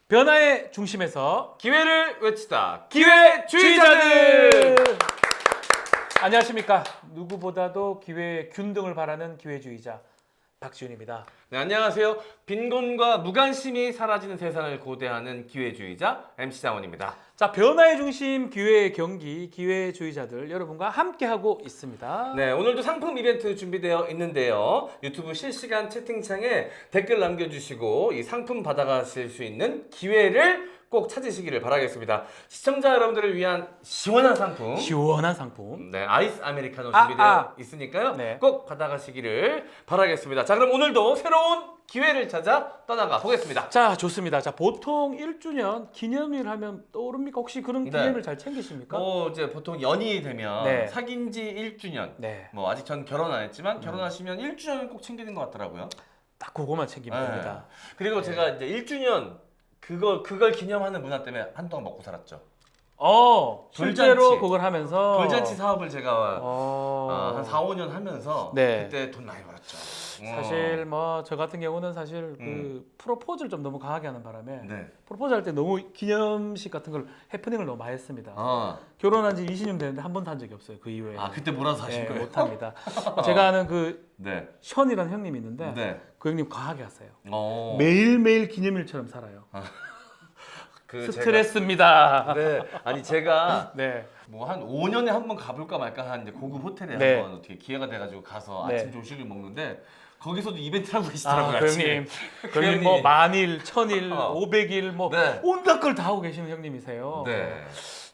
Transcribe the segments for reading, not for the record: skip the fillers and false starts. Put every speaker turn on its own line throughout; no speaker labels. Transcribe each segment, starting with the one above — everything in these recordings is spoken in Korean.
변화의 중심에서
기회를 외치다. 기회주의자들.
안녕하십니까. 누구보다도 기회의 균등을 바라는 기회주의자 박지훈입니다.
네, 안녕하세요. 빈곤과 무관심이 사라지는 세상을 고대하는 기회주의자 MC 장원입니다.
자, 변화의 중심 기회의 경기 기회주의자들 여러분과 함께하고 있습니다.
네, 오늘도 상품 이벤트 준비되어 있는데요. 유튜브 실시간 채팅창에 댓글 남겨주시고 이 상품 받아가실 수 있는 기회를 꼭 찾으시기를 바라겠습니다. 시청자 여러분들을 위한 시원한 상품.
시원한 상품.
네, 아이스 아메리카노 준비되어 있으니까요.
네.
꼭 받아가시기를 바라겠습니다. 자, 그럼 오늘도 새로운 기회를 찾아 떠나가 보겠습니다.
자, 좋습니다. 자, 보통 1주년 기념일 하면 떠오릅니까? 혹시 그런
네.
기념일 잘 챙기십니까?
뭐 이제 보통 연이 되면
네.
사귄 지 1주년.
네.
뭐 아직 전 결혼 안 했지만 결혼하시면 1주년을 꼭 챙기는 것 같더라고요.
딱 그거만 챙기면
네.
됩니다.
그리고 제가 이제 1주년 그걸 기념하는 문화 때문에 한동안 먹고 살았죠.
실제로
돌잔치.
그걸 하면서
돌잔치 사업을 제가
어.
한 4, 5년 하면서
네.
그때 돈 많이 벌었죠.
사실 뭐 저 같은 경우는 사실 그 프로포즈를 좀 너무 강하게 하는 바람에
네.
프로포즈 할 때 너무 기념식 같은 걸 해프닝을 너무 많이 했습니다. 결혼한 지 20년 됐는데 한 번도 한 적이 없어요. 그 이후에.
아, 그때 몰아서 하신
네,
거예요?
못 합니다. 제가 아는 그
네.
션이라는 형님이 있는데
네.
그 형님 과하게 하세요.
어.
매일매일 기념일처럼 살아요.
그
스트레스입니다.
네. 아니 제가
네.
뭐 한 5년에 한 번 가볼까 말까 하는데 고급 호텔에
네.
한번 어떻게 기회가 돼가지고 가서
네.
아침 조식을 먹는데 거기서도 이벤트를 하고 계시더라고요.
그
아침에.
형님, 그 형님 뭐 만일, 천일,
어.
500일 뭐
네.
온갖 걸 다 하고 계시는 형님이세요.
네.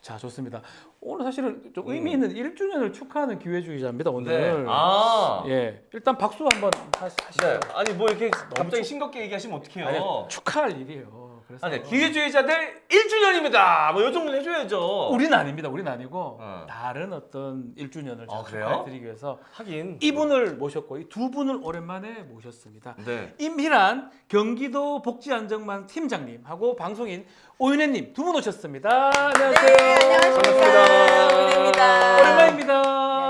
자, 좋습니다. 오늘 사실은 좀 의미 있는 1주년을 축하하는 기회주의자입니다.
네.
오늘.
아.
예, 일단 박수 한번 하시죠.
네. 아니 뭐 이렇게 갑자기 싱겁게 얘기하시면 어떡해요?
아니, 축하할 일이에요. 그래서
아니 기회주의자들 1주년입니다. 뭐 이 정도는 해줘야죠.
우리는 아닙니다. 우리는 아니고
어.
다른 어떤 1주년을
아, 그래요?
축하해드리기 위해서
하긴
이분을 모셨고 이 두 분을 오랜만에 모셨습니다.
네.
임희란 경기도 복지안정망 팀장님하고 방송인 오윤혜님 두 분 오셨습니다. 안녕하세요.
네, 안녕하십니까. 오윤혜입니다.
오랜만입니다.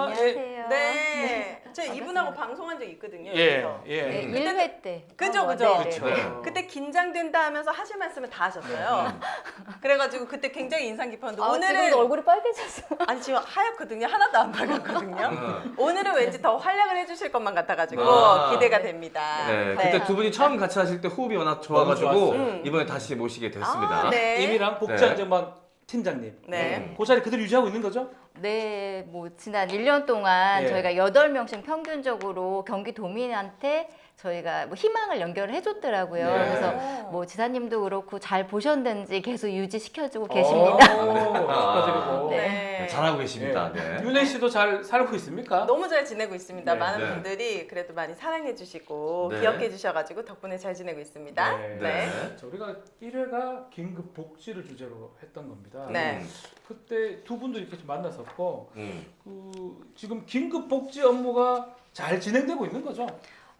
안녕하세요. 네. 제가 이분하고 방송한 적 있거든요.
예,
여기서.
예.
네,
1회 때.
그죠, 그죠.
네네.
그쵸.
그때 긴장된다 하면서 하실 말씀을 다 하셨어요. 그래가지고 그때 굉장히 인상 깊었는데
오늘은
오늘은
얼굴이 빨개졌어.
아니 지금 하얗거든요. 하나도 안 밝았거든요. 오늘은 왠지 더 활약을 해주실 것만 같아가지고
아.
기대가 됩니다.
네.
네.
그때 두 분이 처음 같이 하실 때 호흡이 워낙 좋아가지고
좋았어요.
이번에 다시 모시게 됐습니다.
아, 네.
임희란 복지안정망 팀장님.
네.
그 자리 그대로 유지하고 있는 거죠?
네, 뭐 지난 1년 동안
예.
저희가 8명씩 평균적으로 경기도민한테 저희가 뭐 희망을 연결을 해줬더라고요.
네.
그래서 뭐 지사님도 그렇고 잘 보셨는지 계속 유지시켜주고 계십니다.
축하드리고.
네.
네, 잘하고 계십니다. 네.
윤혜 씨도 잘 살고 있습니까?
너무 잘 지내고 있습니다.
네.
많은
네.
분들이 그래도 많이 사랑해 주시고
네.
기억해 주셔가지고 덕분에 잘 지내고 있습니다.
네.
네.
자, 우리가 1회가 긴급 복지를 주제로 했던 겁니다.
네.
그때 두 분도 이렇게 만났었고
음.
그 지금 긴급 복지 업무가 잘 진행되고 있는 거죠?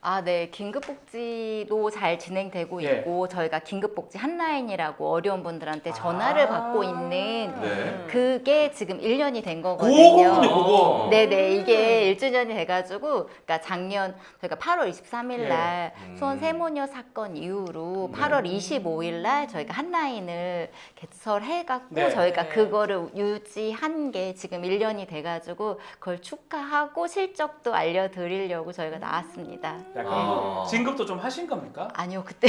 아, 네. 긴급복지도 잘 진행되고
예.
있고 저희가 긴급복지 한라인이라고 어려운 분들한테 전화를 받고 있는
네.
그게 지금 1년이 된 거거든요.
그거군요, 그거.
네네, 이게 1주년이 돼가지고, 그러니까 작년 저희가 8월 23일 날 수원 세모녀 사건 이후로 8월 25일 날 저희가 한라인을 개설해갖고
네.
저희가
네.
그거를 유지한 게 지금 1년이 돼가지고 그걸 축하하고 실적도 알려드리려고 저희가 나왔습니다.
야, 그럼 뭐 진급도 좀 하신 겁니까?
아니요, 그때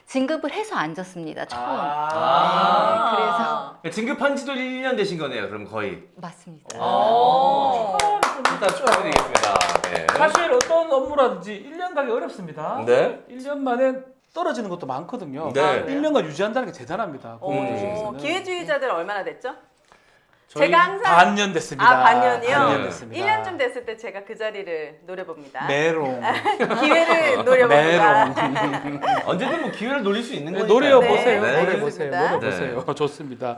진급을 해서 앉았습니다, 처음.
아.
그래서
네, 진급한 지도 1년 되신 거네요. 그럼 거의.
맞습니다.
일단 축하드리겠습니다. 네.
사실 어떤 업무라든지 1년 가기 어렵습니다.
네.
1년 만에 떨어지는 것도 많거든요.
네.
1년간 유지한다는 게 대단합니다. 공무원 중에서는.
기회주의자들 얼마나 됐죠?
저희
제가 항상
반년 됐습니다.
아, 반년이요?
반년 됐습니다.
1년쯤 됐을 때 제가 그 자리를 노려봅니다.
메롱.
기회를 노려봅니다.
메롱.
언제든 뭐 기회를 노릴 수 있는
네,
거니까요.
노려보세요.
네,
노려보세요.
알겠습니다.
노려보세요. 좋습니다.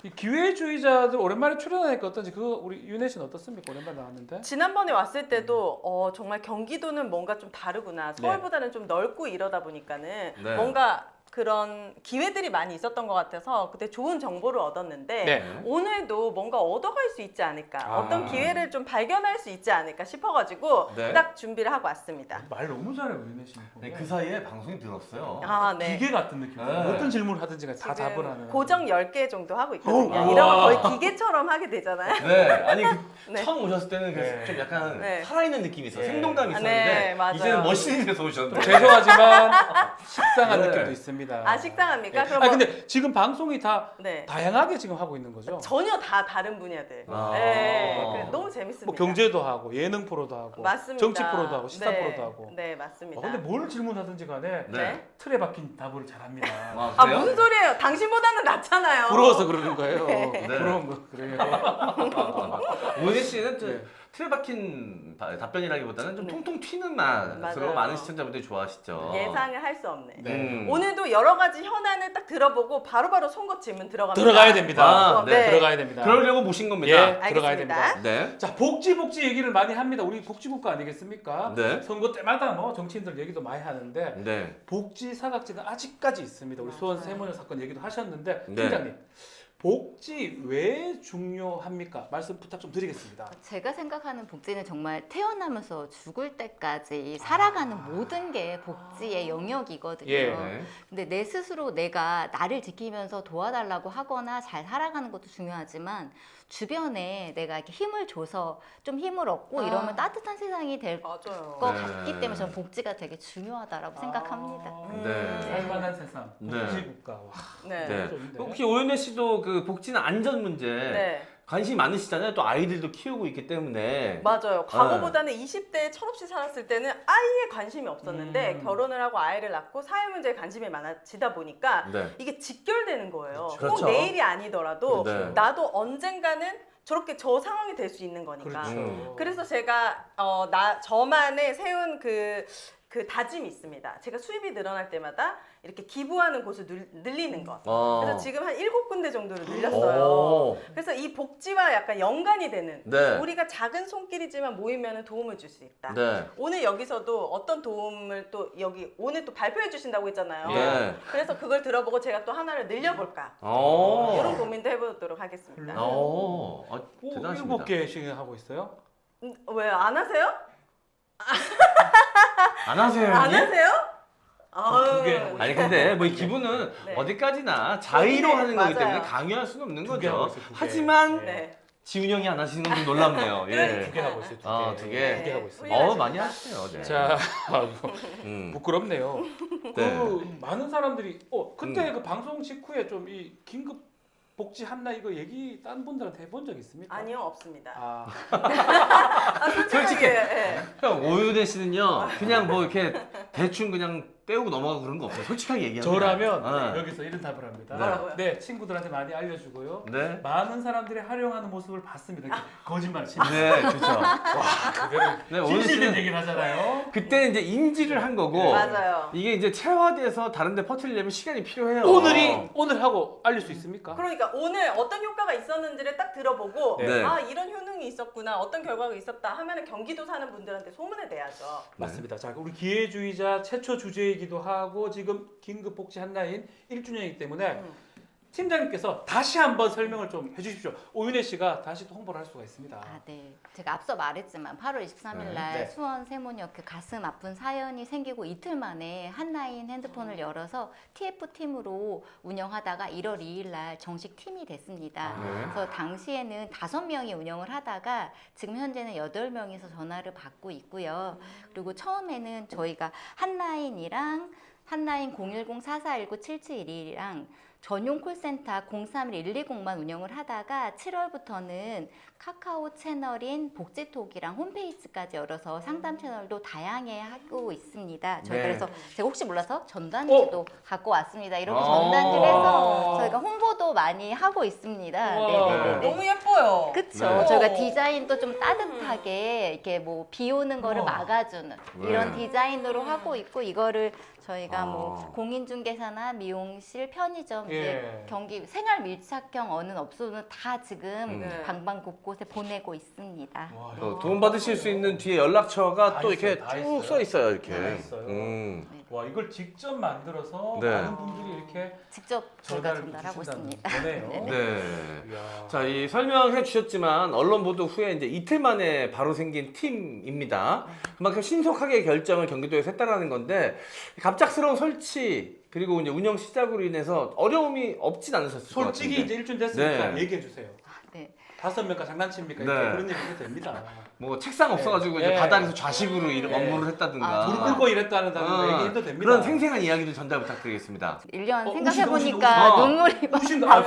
이 기회주의자들 오랜만에 출연하니까 어떤지 그거 우리 윤혜 씨는 어떻습니까? 오랜만에 나왔는데.
지난번에 왔을 때도 정말 경기도는 뭔가 좀 다르구나.
네.
서울보다는 좀 넓고 이러다 보니까는
네.
뭔가 그런 기회들이 많이 있었던 것 같아서 그때 좋은 정보를 얻었는데
네.
오늘도 뭔가 얻어갈 수 있지 않을까,
아.
어떤 기회를 좀 발견할 수 있지 않을까 싶어가지고
네.
딱 준비를 하고 왔습니다.
말 너무 잘해요, 오윤혜 씨.
네, 그 사이에 방송이 늘었어요.
아, 네.
기계 같은 느낌.
네.
어떤 질문을 하든지 다
지금
답을 하는.
고정 10개 정도 하고 있거든요.
오.
이런 거 거의 기계처럼 하게 되잖아요.
네, 아니
네.
처음 오셨을 때는
네.
좀 약간
네.
살아있는 느낌이 있어,
네.
생동감이
아,
있었는데
네, 맞아요.
이제는 머신이 돼서 오셨는데.
죄송하지만 식상한
네.
느낌도 있습니다.
아, 식상합니까?
네.
그럼
아
뭐-
근데 지금 방송이 다
네.
다양하게 지금 하고 있는 거죠?
전혀 다 다른 분야들.
아.
네, 그래, 너무 재밌습니다.
뭐 경제도 하고 예능 프로도 하고
맞습니다.
정치 프로도 하고 시사
네,
프로도 하고.
네, 맞습니다.
근데 뭘 질문하든지 간에
네.
틀에 박힌 답을 잘합니다.
아,
그래요?
무슨 소리예요? 당신보다는 낫잖아요.
부러워서 그러는 거예요.
네.
부러운 거 그래요.
오은혜 씨는 좀
네.
틀에 박힌 답변이라기보다는 좀
네.
통통 튀는 맛으로
맞아요.
많은 시청자분들이 좋아하시죠.
예상을 할 수 없네.
네.
오늘도 여러 가지 현안을 딱 들어보고 바로바로 송곳 질문 들어갑니다.
들어가야 됩니다.
아, 네.
들어가야 됩니다.
그러려고 모신 겁니다.
예, 들어가야
알겠습니다.
됩니다.
네.
자, 복지 얘기를 많이 합니다. 우리 복지국가 아니겠습니까?
네.
선거 때마다 뭐 정치인들 얘기도 많이 하는데
네.
복지 사각지대는 아직까지 있습니다. 우리 수원
맞아요.
세모녀 사건 얘기도 하셨는데
네.
팀장님 복지 왜 중요합니까? 말씀 부탁 좀 드리겠습니다.
제가 생각하는 복지는 정말 태어나면서 죽을 때까지 살아가는 모든 게 복지의 영역이거든요.
예.
네.
근데 내 스스로 내가 나를 지키면서 도와달라고 하거나 잘 살아가는 것도 중요하지만 주변에 내가 이렇게 힘을 줘서 좀 힘을 얻고
아.
이러면 따뜻한 세상이 될
맞아요.
것
네.
같기 때문에 저는 복지가 되게 중요하다고 생각합니다.
네.
살만한 세상,
네.
복지국가. 와,
네.
네.
좋은데.
혹시 오윤혜 씨도 그 복지나 안전 문제
네.
관심이 많으시잖아요. 또 아이들도 키우고 있기 때문에.
맞아요. 과거보다는 20대에 철없이 살았을 때는 아예 관심이 없었는데 결혼을 하고 아이를 낳고 사회 문제에 관심이 많아지다 보니까
네.
이게 직결되는 거예요.
그렇죠.
꼭 내일이 아니더라도
네.
나도 언젠가는 저렇게 저 상황이 될 수 있는 거니까.
그렇죠.
그래서 제가 저만의 세운 그 다짐이 있습니다. 제가 수입이 늘어날 때마다 이렇게 기부하는 곳을 늘리는 것. 그래서 지금 한 7군데 정도를 늘렸어요.
오.
그래서 이 복지와 약간 연관이 되는
네.
우리가 작은 손길이지만 모이면 도움을 줄 수 있다.
네.
오늘 여기서도 어떤 도움을 또 여기 오늘 또 발표해 주신다고 했잖아요.
네.
그래서 그걸 들어보고 제가 또 하나를 늘려볼까
오.
이런 고민도 해보도록 하겠습니다.
오. 아,
뭐
대단하십니다.
7개씩 하고 있어요?
왜 안 하세요?
안 하세요,
안
형님?
하세요?
두 개.
아유.
아니 근데 뭐 이 기부는
네.
어디까지나 자의로
네,
하는 거기
맞아요.
때문에 강요할 수는 없는
두개 하고
거죠.
있어요, 두 개.
하지만
네.
지훈 형이 안 하시는 건 좀 놀랍네요. 예.
2개 하고 있어요. 2개.
아, 두 개.
두개 하고 있어요.
훌륭하시네요.
많이 하시네요. 네.
자, 부끄럽네요.
네.
그 많은 사람들이 그때 그 방송 직후에 좀 이 긴급 복지 한나 이거 얘기 딴 분들한테 해본 적 있습니까?
아니요, 없습니다.
아,
솔직히.
예.
형 오윤혜 씨는요 그냥 뭐 이렇게 대충 그냥 때우고 넘어가고 그런 거 없어요. 솔직하게 얘기하면.
저라면
네.
여기서 이런 답을 합니다.
뭐라고요?
네, 친구들한테 많이 알려주고요.
네.
많은 사람들이 활용하는 모습을 봤습니다. 이렇게 거짓말 치면.
네, 그렇죠.
그대로
네, 오윤혜
진실된
씨는
얘기를 하잖아요.
그때는 이제 인지를 한 거고
맞아요.
이게 이제 체화돼서 다른데 퍼뜨리려면 시간이 필요해요.
오늘 하고 알릴 수 있습니까?
그러니까 오늘 어떤 효과가 있었는지를 딱 들어보고
네.
아 이런 효능이 있었구나 어떤 결과가 있었다 하면은 경기도 사는 분들한테 소문을 내야죠.
맞습니다. 자, 우리 기회주의자 최초 주제이기도 하고 지금 긴급 복지 한나인 1주년이기 때문에 팀장님께서 다시 한번 설명을 좀 해주십시오. 오윤혜 씨가 다시 또 홍보를 할 수가 있습니다.
아, 네. 제가 앞서 말했지만 8월 23일 날
네.
수원 세모녀 그 가슴 아픈 사연이 생기고 이틀 만에 한나인 핸드폰을 열어서 TF팀으로 운영하다가 1월 2일 날 정식 팀이 됐습니다.
네.
그래서 당시에는 5명이 운영을 하다가 지금 현재는 8명이서 전화를 받고 있고요. 그리고 처음에는 저희가 한나인이랑 한나인 010-4419-7711이랑 전용 콜센터 031-120만 운영을 하다가 7월부터는 카카오 채널인 복지톡이랑 홈페이지까지 열어서 상담 채널도 다양해 하고 있습니다. 저희
네.
그래서 제가 혹시 몰라서 전단지도 갖고 왔습니다. 이렇게 전단지를 해서 저희가 홍보도 많이 하고 있습니다.
우와.
네네네.
너무 예뻐요.
그쵸.
네.
저희가 디자인도 좀 따뜻하게 이렇게 뭐 비 오는 거를 막아주는 이런 디자인으로 하고 있고 이거를 저희가 뭐 공인중개사나 미용실, 편의점,
예.
이제 경기 생활 밀착형 어느 업소는 다 지금
네.
방방 곳곳에 보내고 있습니다.
와,
도움 받으실 수 있는 뒤에 연락처가
다
또
있어요,
이렇게
다
쭉
있어요.
써 있어요, 이렇게.
다 있어요. 와, 이걸 직접 만들어서
네.
많은 분들이 이렇게
직접 저희가
전달을
전달하고
주신다는
있습니다.
거네요.
네.
이야.
자, 이 설명해 주셨지만 언론 보도 후에 이제 이틀 만에 바로 생긴 팀입니다. 그만큼 신속하게 결정을 경기도에서 했다라는 건데 갑작스러운 설치 그리고 이제 운영 시작으로 인해서 어려움이 없진 않으셨을 것 같은데.
솔직히 이제 일주일 됐으니까
네.
얘기해 주세요.
네.
5명과 장난칩니까?
네.
이렇게 그런 얘기 해도 됩니다.
뭐 책상 없어가지고
네.
이제 바닥에서 좌식으로
네.
업무를 했다든가.
불 끓고 이랬다는
어,
얘기해도 됩니다.
그런 생생한 이야기도 전달 부탁드리겠습니다.
1년
어,
생각해보니까
우신다.
눈물이 막
우신다.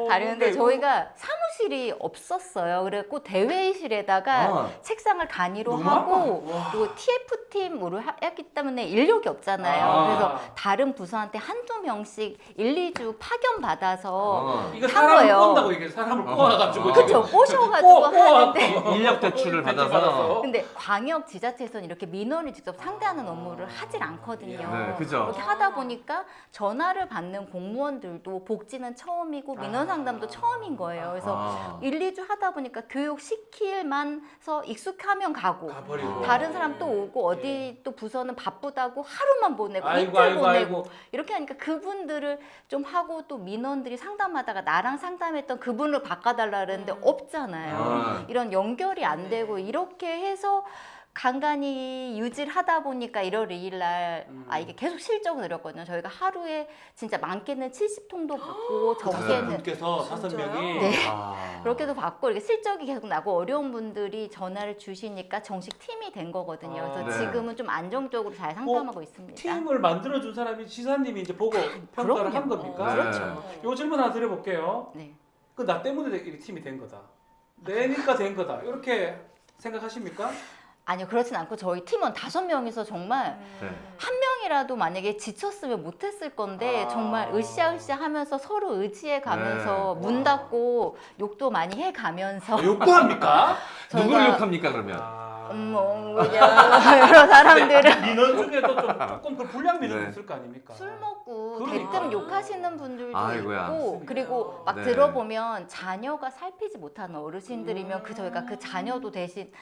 다른데
네.
저희가 사무실이 없었어요. 그래갖고 대회실에다가
어.
책상을 단위로
너무
하고
아파. 와.
또 TF팀으로 했기 때문에 인력이 없잖아요.
아.
그래서 다른 부서한테 한두 명씩 1, 2주 파견 받아서
이거
한
사람을
거예요.
꼰다고 이게 사람을 꼬아가지고
그쵸,
지금
꼬셔가지고
꼬아-
하는데.
인력 대출을 받아서.
근데 광역 지자체에서는 이렇게 민원을 직접 상대하는 업무를 하질 않거든요.
네, 그죠.
그렇게 하다 보니까 전화를 받는 공무원들도 복지는 처음이고 민원 상담도 처음인 거예요. 그래서
아.
1, 2주 하다 보니까 교육 시킬만서 익숙하면 가고
가버리고.
다른 사람 또 오고 어디 또 부서는 바쁘다고 하루만 보내고
아이고,
이틀
아이고,
보내고
아이고.
이렇게 하니까 그분들을 좀 하고 또 민원들이 상담하다가 나랑 상담했던 그분을 바꿔달라 그랬는데 없잖아요.
아.
이런 연결이 안 되고 이렇게 해서 간간히 유지를 하다 보니까 1월 2일 날 이게 계속 실적을 내렸거든요. 저희가 하루에 진짜 많게는 70통도 받고 적게는
분께서
진짜요?
5명이
네.
아.
그렇게도 받고 이렇게 실적이 계속 나고 어려운 분들이 전화를 주시니까 정식 팀이 된 거거든요. 그래서
네.
지금은 좀 안정적으로 잘 상담하고 있습니다.
팀을 만들어준 사람이 지사님이 이제 보고 평가를 한 겁니까?
네.
그렇죠.
요 질문 하나 드려볼게요.
네.
그 나 때문에 이 팀이 된 거다. 내니까 된 거다. 이렇게 생각하십니까?
아니요, 그렇진 않고 저희 팀원 5명이서 정말
네.
한 명이라도 만약에 지쳤으면 못했을 건데
아.
정말 으쌰으쌰 하면서 서로 의지해 가면서
네.
문 닫고 욕도 많이 해 가면서
욕도 합니까?
누구를
저희가-
욕합니까 그러면?
그냥 여러 사람들은
민원 중에도 조금 그 불량 민원
네.
있을 거 아닙니까?
술 먹고
그러니까.
대뜸 욕하시는 분들도
아이고야.
있고 그리고 막
네.
들어보면 자녀가 살피지 못하는 어르신들이면 저희가 그 자녀도 대신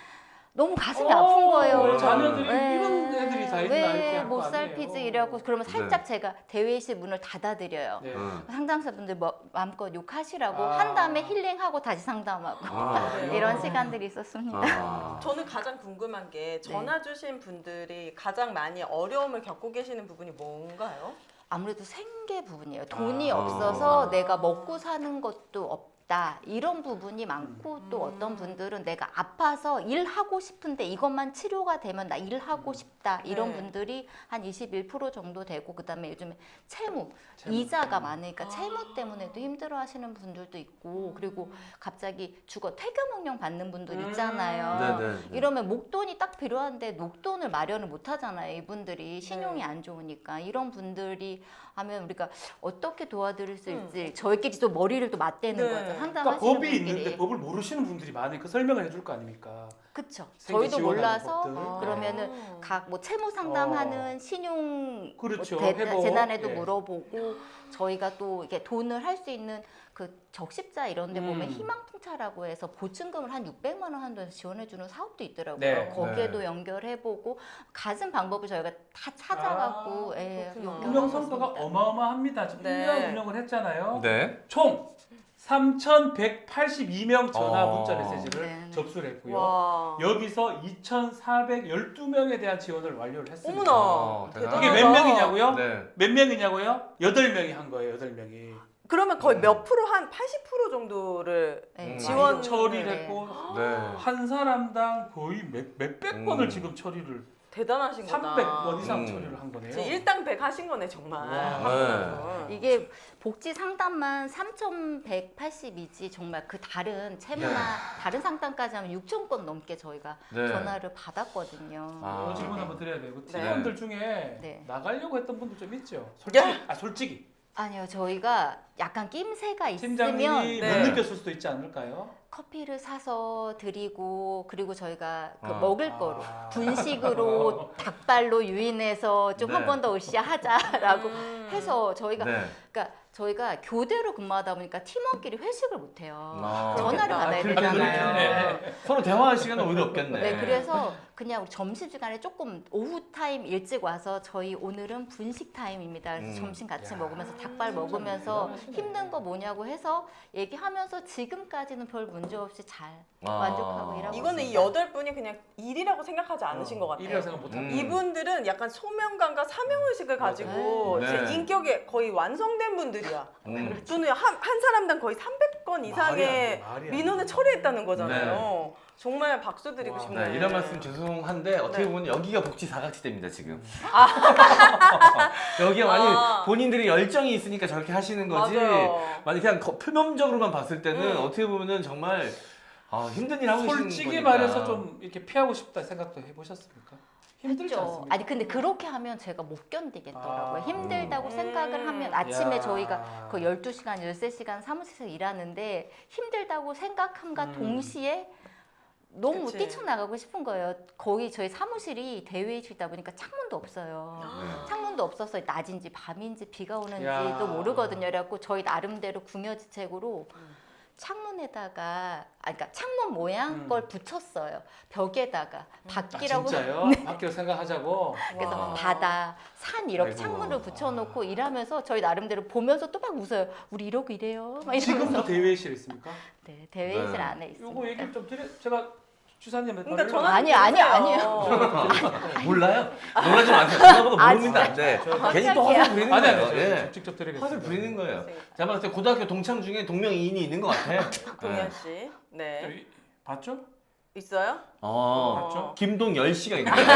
너무 가슴이 아픈 거예요.
왜 자녀들이
네.
이런 애들이 다 있나 이렇게
왜
할거
못
아니에요.
살피지 이래갖고 그러면 살짝 제가 대회실 문을 닫아드려요.
네.
응.
상담사분들 뭐 마음껏 욕하시라고
아.
한 다음에 힐링하고 다시 상담하고
아.
이런 시간들이 있었습니다.
아.
저는 가장 궁금한 게 전화 주신 분들이 가장 많이 어려움을 겪고 계시는 부분이 뭔가요?
아무래도 생계 부분이에요. 돈이
아.
없어서 내가 먹고 사는 것도 없다. 이런 부분이 많고 또 어떤 분들은 내가 아파서 일하고 싶은데 이것만 치료가 되면 나 일하고 싶다. 이런
네.
분들이 한 21% 정도 되고 그다음에 요즘에 채무. 이자가 많으니까 채무 때문에도 힘들어하시는 분들도 있고 그리고 갑자기 죽어 퇴교 명령 받는 분들 있잖아요.
네네.
이러면 목돈이 딱 필요한데 목돈을 마련을 못 하잖아요. 이분들이 신용이 안 좋으니까 이런 분들이 하면 우리가 어떻게 도와드릴 수 있지 저희끼리 또 머리를 또 맞대는
네.
거죠.
그러니까
상담하시는
법이
분끼리.
있는데 법을 모르시는 분들이 많으니까 설명을 해줄 거 아닙니까?
그쵸.
생계
저희도
지원하는
몰라서
법들.
그러면은 각 뭐 채무 상담하는 신용
그렇죠.
뭐
회복.
재난에도
예.
물어보고 저희가 또 이게 돈을 할 수 있는 그 적십자 이런 데 보면
음.
희망통차라고 해서 보증금을 한 600만 원 한도에서 지원해주는 사업도 있더라고요.
네.
거기에도
네.
연결해보고 갖은 방법을 저희가 다 찾아갖고 예,
그렇구나.
연결하고
운영 성과가
있습니다.
어마어마합니다. 지금
네.
1년 운영을 했잖아요.
네.
총 3,182명 전화
어.
문자 메시지를
네.
접수를 했고요.
와.
여기서 2,412명에 대한 지원을 완료를 했습니다.
어머나.
대단하다.
이게 몇 명이냐고요?
네.
몇 명이냐고요? 8명이 한 거예요. 8명이.
그러면 거의 몇 프로 한 80% 정도를
네.
지원
처리를
네.
했고
네.
한 사람당 거의 몇백 번을 지금 처리를
대단하신 거다.
300번 이상
음.
처리를 한 거네요.
진짜 일당백 하신 거네 정말.
와.
네.
이게 복지 상담만 3,182지 정말 그 다른 채무나
네.
다른 상담까지 하면 6,000건 넘게 저희가
네.
전화를 받았거든요.
아.
이 질문
네.
한번 드려야 되고
네.
팀원들 중에
네.
나가려고 했던 분들 좀 있죠. 솔직히,
야!
솔직히
아니요, 저희가 약간 낌새가 있으면
팀장님이
네.
못 느꼈을 수도 있지 않을까요?
커피를 사서 드리고 그리고 저희가 그
아.
먹을 거로 분식으로 닭발로 유인해서 좀
네.
한 번 더 으쌰 하자라고 해서 저희가
네.
그러니까 저희가 교대로 근무하다 보니까 팀원끼리 회식을 못 해요.
아.
전화를 받아야
그렇겠다.
되잖아요.
서로 대화할 시간은 오히려 없겠네.
네, 그래서 그냥 우리 점심시간에 조금 오후 타임 일찍 와서 저희 오늘은 분식 타임입니다. 그래서 점심 같이 먹으면서 닭발 먹으면서
대단하시네.
힘든 거 뭐냐고 해서 얘기하면서 지금까지는 별 문제 없이 잘
아.
만족하고 일하고
이거는 이
있습니다.
8분이 그냥 일이라고 생각하지 않으신 것 같아요.
일이라 생각 못 합니다.
이분들은 약간 소명감과 사명의식을 가지고
네.
제 인격에 거의 완성된 분들이야.
음.
저는 한 사람당 거의 300건 이상의
말이 안 돼.
민원을 처리했다는 거잖아요. 정말 박수 드리고
와.
싶네요.
네, 이런 말씀 죄송한데 어떻게
네.
보면 여기가 복지 사각지대입니다 지금. 여기가
아.
많이 본인들이 열정이 있으니까 저렇게 하시는 거지.
맞아요.
만약 그냥 표면적으로만 봤을 때는
음.
어떻게 보면은 정말 힘든 일 하고 계시는
솔직히
거니까.
말해서 좀 이렇게 피하고 싶다 생각도 해보셨습니까? 힘들지
했죠.
않습니까?
아니 근데 그렇게 하면 제가 못 견디겠더라고요.
아.
힘들다고 생각을 하면 아침에
야.
저희가 그 12시간, 13시간 사무실에서 일하는데 힘들다고 생각함과 동시에 너무
그치.
뛰쳐나가고 싶은 거예요. 거기 저희 사무실이 대회의실이다 보니까 창문도 없어요. 창문도 없어서 낮인지 밤인지 비가
야.
오는지도 모르거든요. 그래갖고 저희 나름대로 궁여지책으로 창문에다가 그러니까 창문 모양 걸 붙였어요. 벽에다가
아,
밖이라고
진짜요? 밖으로 생각하자고.
그래서
와.
바다, 산 이렇게
아이고.
창문을 붙여놓고 일하면서 저희 나름대로 보면서 또 막 웃어요. 우리 이러고 이래요. 막
지금도
이러면서.
대회실 있습니까?
네, 대회의실
네.
안에 있습니다.
요거 얘기를 좀 드려 제가 주사님한테
그러니까
말을
전화
아니, 아니에요.
몰라요? 놀라지 마세요. 전화번호
아,
모르면 안 돼.
저-
괜히 또 화를 부리는
아니
거예요.
아니
예.
직접 드리겠습니다.
화를 부리는 거예요.
네.
제가 봤을 때 고등학교 동창 중에 동명이인이 있는 것 같아.
동현 씨. 네.
저희 봤죠?
있어요?
맞죠?
김동열 씨가 있는 거예요.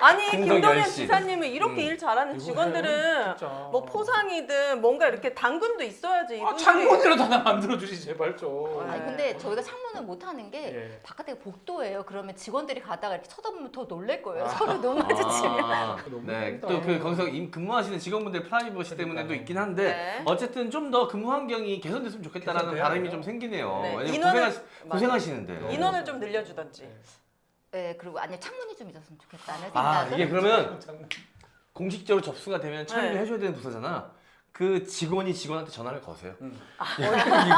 아니
김동열
김동현
씨.
지사님은 이렇게 일 잘하는
이거
직원들은
진짜.
뭐 포상이든 뭔가 이렇게 당근도 있어야지.
아,
이분들이-
창문이라도 하나 만들어 주시 제발 좀.
아니 근데 저희가 창문을 못 하는 게
예.
바깥에 복도예요. 그러면 직원들이 가다가 이렇게 쳐다보면 더 놀랄 거예요.
아.
서로 눈 마주치면.
너무
네,
힘들다.
또 그 거기서 근무하시는 직원분들 프라이버시 때문에도 있긴 한데
네.
어쨌든 좀 더 근무 환경이 개선됐으면 좋겠다라는
개선돼야
바람이
돼요.
좀 생기네요.
네.
왜냐면
인원을-
고생하시는데.
인원을 좀 늘려주던지.
네.
네, 그리고 아니 창문이 좀 있었으면 좋겠다는
아
생각은.
이게 그러면 공식적으로 접수가 되면 참여를
네.
해줘야 되는 부서잖아. 그 직원이 직원한테 전화를 거세요.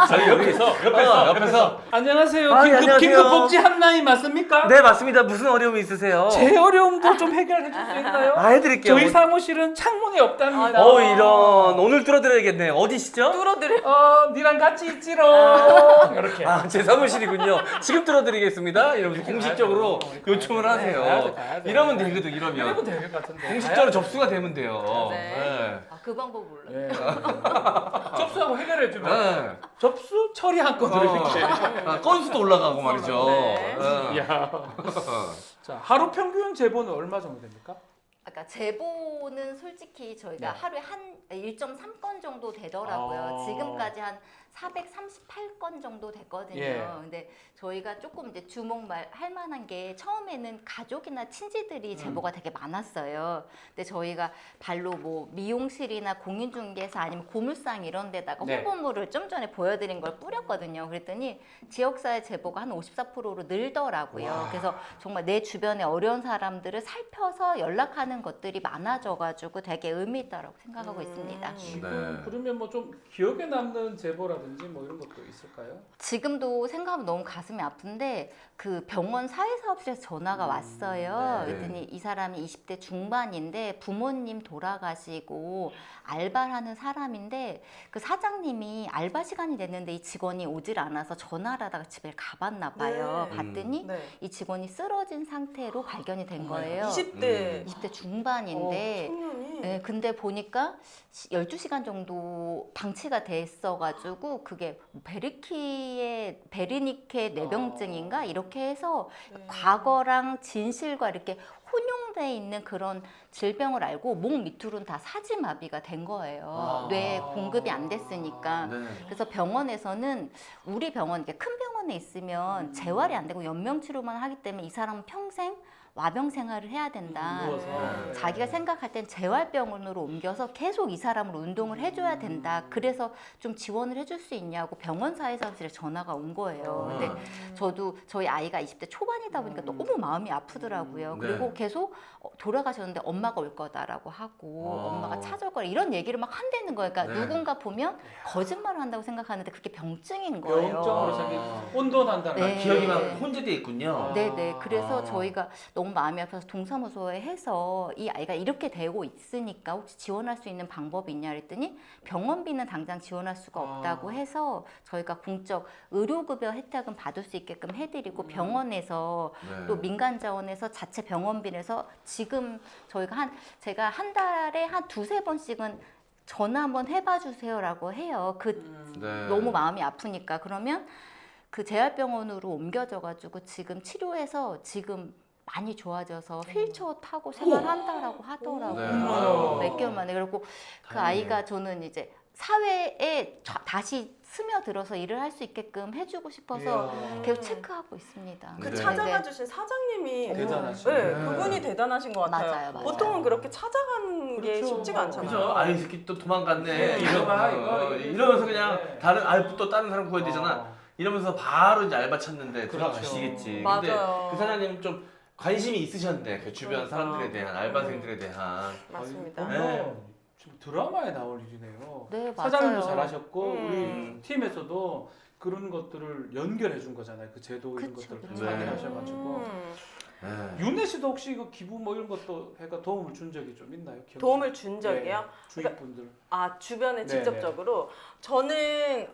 저희 옆에서 안녕하세요.
아, 예,
긴급
안녕하세요.
긴급 복지 한라인 맞습니까?
네 맞습니다. 무슨 어려움이 있으세요?
제 어려움도 좀 해결해 줄 수 있나요?
아 해드릴게요.
저희 사무실은 창문이 없답니다.
아,
이런 오늘 뚫어드려야겠네. 어디시죠?
뚫어드려.
니랑 같이 있지롱. 이렇게.
아 제 사무실이군요. 지금 뚫어드리겠습니다. 이러면서 공식적으로
가야죠.
요청을
가야
하세요.
돼, 가야 돼.
이러면 되거든.
이러면
이러면
될 것 같은데.
공식적으로 접수가 되면 돼요.
네.
아, 그 방법 몰라요.
네. 접수하고 해결해 주면
네.
접수 처리 한 건으로 이렇게.
건수도 올라가고 말이죠.
네.
네.
야. 자, 하루 평균 제보는 얼마 정도 됩니까?
아까 제보는 솔직히 저희가
네.
하루에 한 1.3건 정도 되더라고요.
아.
지금까지 한 438건 정도 됐거든요.
예.
근데 저희가 조금 이제 주목할 만한 게 처음에는 가족이나 친지들이 제보가 되게 많았어요. 근데 저희가 발로 뭐 미용실이나 공인중개사 아니면 고물상 이런 데다가
네.
홍보물을 좀 전에 보여드린 걸 뿌렸거든요. 그랬더니 지역사회 제보가 한 54%로 늘더라고요.
와.
그래서 정말 내 주변에 어려운 사람들을 살펴서 연락하는 것들이 많아져가지고 되게 의미 있다고 생각하고 있습니다.
네.
그러면 뭐 좀 기억에 남는 제보라든지 뭐 이런 것도 있을까요?
지금도 생각하면 너무 가슴이 아픈데 그 병원 사회사업실에서 전화가 왔어요.
네.
그랬더니 이 사람이 20대 중반인데 부모님 돌아가시고 알바를 하는 사람인데 그 사장님이 알바 시간이 됐는데 이 직원이 오질 않아서 전화를 하다가 집에 가봤나 봐요.
네.
봤더니
네.
이 직원이 쓰러진 상태로 발견이 된 거예요.
20대
20대 중반인데
청년이.
네, 근데 보니까 12시간 정도 방치가 됐어가지고 그게 베르니케 뇌병증인가 이렇게 해서
네.
과거랑 진실과 이렇게 혼용돼 있는 그런 질병을 알고 목 밑으로는 다 사지마비가 된 거예요.
아.
뇌 공급이 안 됐으니까.
네.
그래서 병원에서는 우리 병원, 이렇게 큰 병원에 있으면 재활이 안 되고 연명치료만 하기 때문에 이 사람은 평생 와병 생활을 해야 된다.
누워서.
자기가 생각할 땐 재활병원으로 옮겨서 계속 이 사람을 운동을 해줘야 된다. 그래서 좀 지원을 해줄 수 있냐고 병원 사회사무실에 전화가 온 거예요. 근데 저도 저희 아이가 20대 초반이다 보니까 너무 마음이 아프더라고요. 그리고 계속 돌아가셨는데 엄마가 올 거다라고 하고 엄마가 찾아올 거라 이런 얘기를 막 한다는 거예요. 그러니까 누군가 보면 거짓말을 한다고 생각하는데 그게 병증인 거예요.
병적으로 자기 혼돈한다는
네.
말.
기억이 막 혼재돼 있군요.
네네. 그래서 저희가 너무 마음이 아파서 동사무소에 해서 이 아이가 이렇게 되고 있으니까 혹시 지원할 수 있는 방법이 있냐 그랬더니 병원비는 당장 지원할 수가 없다고 해서 저희가 공적 의료급여 혜택은 받을 수 있게끔 해드리고 병원에서 또 민간 자원에서 자체 병원비에서 지금 저희가 제가 한 달에 한 두세 번씩은 전화 한번 해봐 주세요라고 해요. 너무 마음이 아프니까. 그러면 그 재활병원으로 옮겨져가지고 지금 치료해서 지금 많이 좋아져서 휠체어 타고 생활한다라고 하더라고요. 몇 개월 만에. 그리고 그 아이가 저는 이제 사회에 다시 스며들어서 일을 할 수 있게끔 해주고 싶어서 계속 체크하고 있습니다.
그
네.
찾아가 주신 사장님이
대단하시네.
네, 그분이 대단하신 것 같아요.
맞아요.
보통은 그렇게 찾아가는 게
그렇죠.
쉽지가 않잖아요.
그죠? 아이 새끼 또 도망갔네.
이거.
이러면서 그냥
네.
또 다른 사람 구해야 되잖아. 이러면서 바로 이제 알바 찾는데
그렇죠.
들어가시겠지.
맞아요.
근데 그 사장님은 좀 관심이 있으셨네. 그 주변
그러니까.
사람들에 대한 알바생들에 대한.
맞습니다.
네.
지금 드라마에 나올 일이네요.
네,
사장님도
맞아요.
잘하셨고
음.
우리 팀에서도 그런 것들을 연결해 준 거잖아요. 그 제도 이런
그쵸,
것들을
그쵸.
확인하셔가지고
네.
윤혜 씨도 혹시 그 기부 뭐 이런 것도 해가 도움을 준 적이 좀 있나요? 기억에?
도움을 준 적이요?
네, 주위 분들.
아, 주변에
네,
직접적으로 저는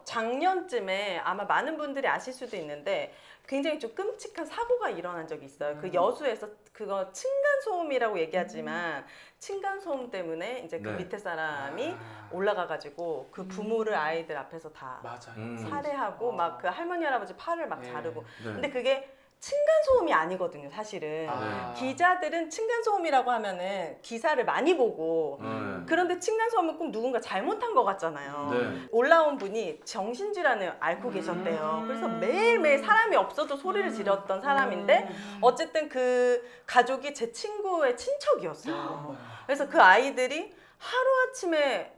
작년쯤에 아마 많은 분들이 아실 수도 있는데 굉장히 좀 끔찍한 사고가 일어난 적이 있어요. 그 여수에서 그거 층간 소음이라고 얘기하지만 층간 소음 때문에 이제 그
네.
밑에 사람이
아.
올라가가지고 그 부모를 아이들 앞에서 다
맞아요.
살해하고 막 그 할머니 할아버지 팔을 막
네.
자르고.
네.
근데 그게 층간 소음이 아니거든요, 사실은.
아.
기자들은 층간 소음이라고 하면은 기사를 많이 보고 그런데 층간 소음은 꼭 누군가 잘못한 것 같잖아요.
네.
올라온 분이 정신질환을 앓고 계셨대요. 그래서 매일매일 사람이 없어도 소리를 지렀던 사람인데 어쨌든 그 가족이 제 친구의 친척이었어요.
어머야.
그래서 그 아이들이 하루아침에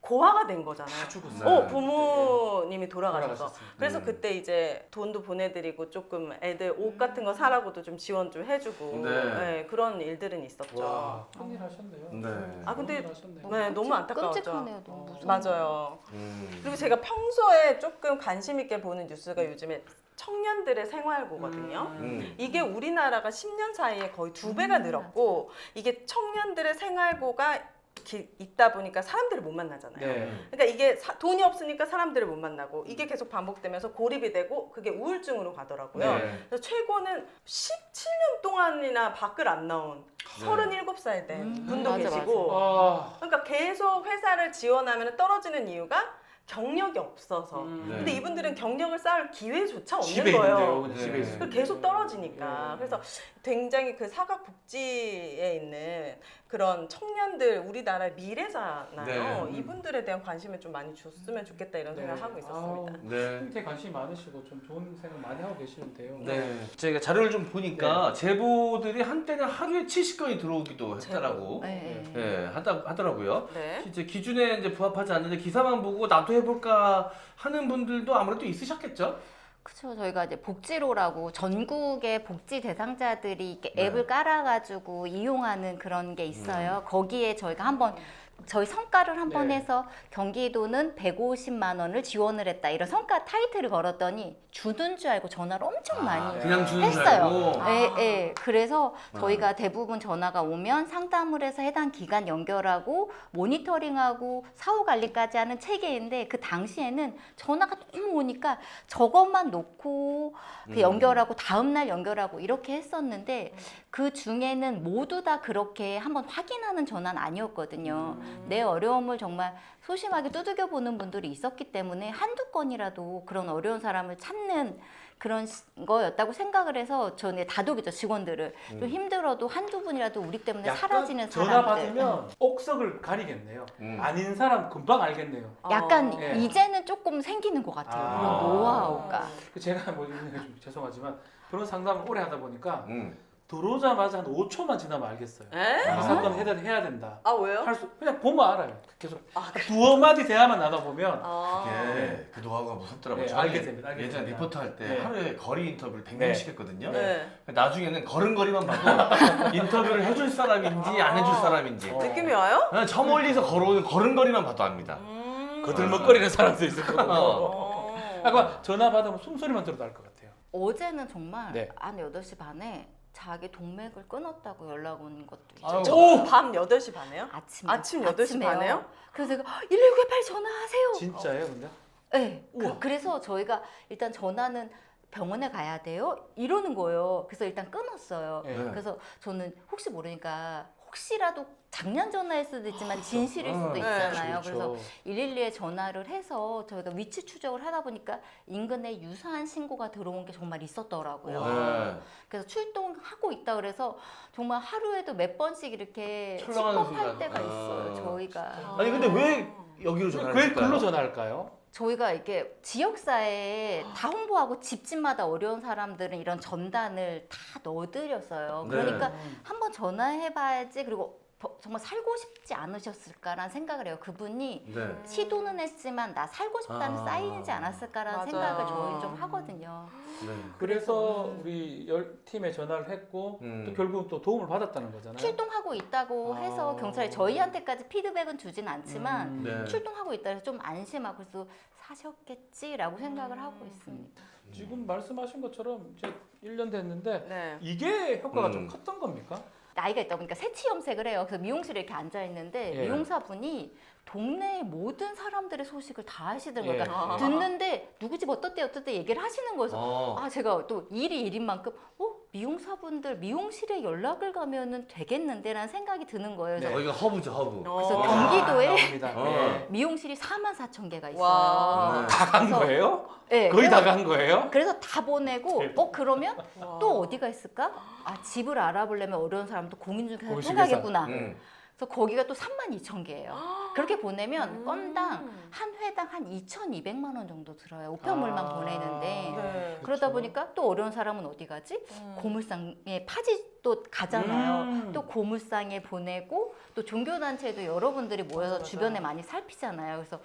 고아가 된 거잖아요.
다 죽었어요.
네.
부모님이 돌아가셔서.
돌아가셨습니다.
그래서 그때 이제 돈도 보내드리고 조금 애들 옷 같은 거 사라고도 좀 지원 좀 해주고
네.
네, 그런 일들은 있었죠.
와, 큰일 하셨네요.
네.
아, 근데
큰일 하셨네요.
네, 너무 안타까웠죠.
끔찍하네요. 너무 무서워.
맞아요. 그리고 제가 평소에 조금 관심 있게 보는 뉴스가 요즘에 청년들의 생활고거든요. 이게 우리나라가 10년 사이에 거의 2배가 늘었고 이게 청년들의 생활고가 있다 보니까 사람들을 못 만나잖아요.
네.
그러니까 이게 돈이 없으니까 사람들을 못 만나고 이게 계속 반복되면서 고립이 되고 그게 우울증으로 가더라고요.
네.
그래서 최고는 17년 동안이나 밖을 안 나온 37살 된 분도
맞아,
계시고
아.
그러니까 계속 회사를 지원하면 떨어지는 이유가 경력이 없어서.
네.
근데 이분들은 경력을 쌓을 기회조차 없는
집에
거예요.
있는데요. 그냥
네.
집에 있어요.
그래서 계속 떨어지니까.
네.
그래서 굉장히 그 사각복지에 있는 그런 청년들 우리나라의 미래잖아요.
네.
이분들에 대한 관심을 좀 많이 줬으면 좋겠다 이런 생각을 하고 있었습니다.
아우,
네.
생태 관심이 많으시고 좀 좋은 생각 많이 하고 계시는데요.
네. 제가 자료를 좀 보니까 제보들이 한때는 하루에 70건이 들어오기도 했다라고
네.
하더라고요.
네.
이제 기준에 이제 부합하지 않는데 기사만 보고 나도 해볼까 하는 분들도 아무래도 있으셨겠죠?
그렇죠. 저희가 이제 복지로라고 전국의 복지 대상자들이 이렇게
네.
앱을 깔아가지고 이용하는 그런 게 있어요. 거기에 저희가 한번 저희 성과를 한번
네.
해서 경기도는 150만 원을 지원을 했다 이런 성과 타이틀을 걸었더니 주는 줄 알고 전화를 엄청 많이
그냥 주는 줄
했어요.
알고.
예, 예. 그래서 저희가 대부분 전화가 오면 상담을 해서 해당 기관 연결하고 모니터링하고 사후 관리까지 하는 체계인데 그 당시에는 전화가 너무 오니까 저것만 놓고 그 연결하고 다음날 연결하고 이렇게 했었는데 그 중에는 모두 다 그렇게 한번 확인하는 전화는 아니었거든요. 내 어려움을 정말 소심하게 두들겨 보는 분들이 있었기 때문에 한두 건이라도 그런 어려운 사람을 찾는 그런 거였다고 생각을 해서 저는 다독이죠, 직원들을. 좀 힘들어도 한두 분이라도 우리 때문에
약간
사라지는
전화
사람들.
받으면 옥석을 가리겠네요. 아닌 사람 금방 알겠네요.
약간
어.
예.
이제는 조금 생기는 것 같아요.
아.
그런 노하우가.
제가 뭐 좀 죄송하지만 그런 상담을 오래 하다 보니까 들어오자마자 한 5초만 지나면 알겠어요.
에?
이 사건 해야 된다.
아 왜요?
그냥 보면 알아요. 계속 두어 마디 대화만 나눠보면
네, 그 노하우가 무섭더라고요.
네,
저는
알게 됩니다.
예전에 리포터 할 때
네.
하루에 거리 인터뷰를 100명씩
네.
했거든요.
네.
나중에는 걸음걸이만 봐도 인터뷰를 해줄 사람인지 안 해줄 사람인지
느낌이 와요?
그냥 저 멀리서 걸어오는 걸음걸이만 봐도 압니다.
거들먹거리는 사람도 있을 거고.
어.
아까 전화 받으면 숨소리만 들어도 알 것 같아요.
어제는 정말
네.
한 8시 반에 자기 동맥을 끊었다고 연락 온 것도
아유.
있죠.
오!
밤 8시 반에요?
아침
아침 8시 반에요?
그래서 제가 119에 빨리 전화하세요.
진짜예요, 근데?
네.
우와.
그래서 저희가 일단 전화는 병원에 가야 돼요. 이러는 거예요. 그래서 일단 끊었어요.
네.
그래서 저는 혹시 모르니까 혹시라도 장난 전화일 수도 있지만 진실일 수도
네,
있잖아요.
그렇죠.
그래서 112에 전화를 해서 저희가 위치 추적을 하다 보니까 인근에 유사한 신고가 들어온 게 정말 있었더라고요.
네.
그래서 출동하고 있다 그래서 정말 하루에도 몇 번씩 이렇게
철렁하는
출동할
순간.
때가 있어요. 저희가.
아니 근데 왜 여기로
왜
전화했을까요?
글로 전화할까요?
저희가 이렇게 지역사회에 다 홍보하고 집집마다 어려운 사람들은 이런 전단을 다 넣어드렸어요.
네.
그러니까 한번 전화해봐야지. 그리고 정말 살고 싶지 않으셨을까라는 생각을 해요. 그분이
네.
시도는 했지만 나 살고 싶다는
아.
사인이지 않았을까라는
맞아요.
생각을 저희 좀 하거든요.
네.
그래서 우리 팀에 전화를 했고 또 결국 또 도움을 받았다는 거잖아요.
출동하고 있다고 해서 경찰이 저희한테까지 피드백은 주진 않지만
네.
출동하고 있다 해서 좀 안심하고 그래서 사셨겠지라고 생각을 하고 있습니다.
지금 말씀하신 것처럼 이제 1년 됐는데
네.
이게 효과가 좀 컸던 겁니까?
나이가 있다 보니까 새치 염색을 해요. 그래서 미용실에 이렇게 앉아 있는데
예.
미용사분이 동네 모든 사람들의 소식을 다 하시더라고요.
예.
그러니까 듣는데 누구 집 어떻대 얘기를 하시는 거예요. 아 제가 또 일이 일인 만큼 미용사분들 미용실에 연락을 가면은 되겠는데라는 생각이 드는 거예요. 그래서,
여기가 허브죠, 허브.
그래서
어.
경기도에
나옵니다.
어.
미용실이 44,000개가 있어요.
와.
다 간
그래서-
거예요?
네,
거의
그래서-
다 간 거예요?
그래서 다 보내고 그러면
와.
또 어디가 있을까? 아 집을 알아보려면 어려운 사람도 공인중개사
공인중개사.
통하겠구나.
음.
그래서 거기가 또 32,000개예요. 그렇게 보내면
음.
건당 한 회당 한 2,200만 원 정도 들어요. 우편물만 보내는데.
네.
그러다 보니까 또 어려운 사람은 어디 가지? 고물상에 파지 또 가잖아요. 또 고물상에 보내고 또 종교단체도 여러분들이 모여서
맞아.
주변에 많이 살피잖아요. 그래서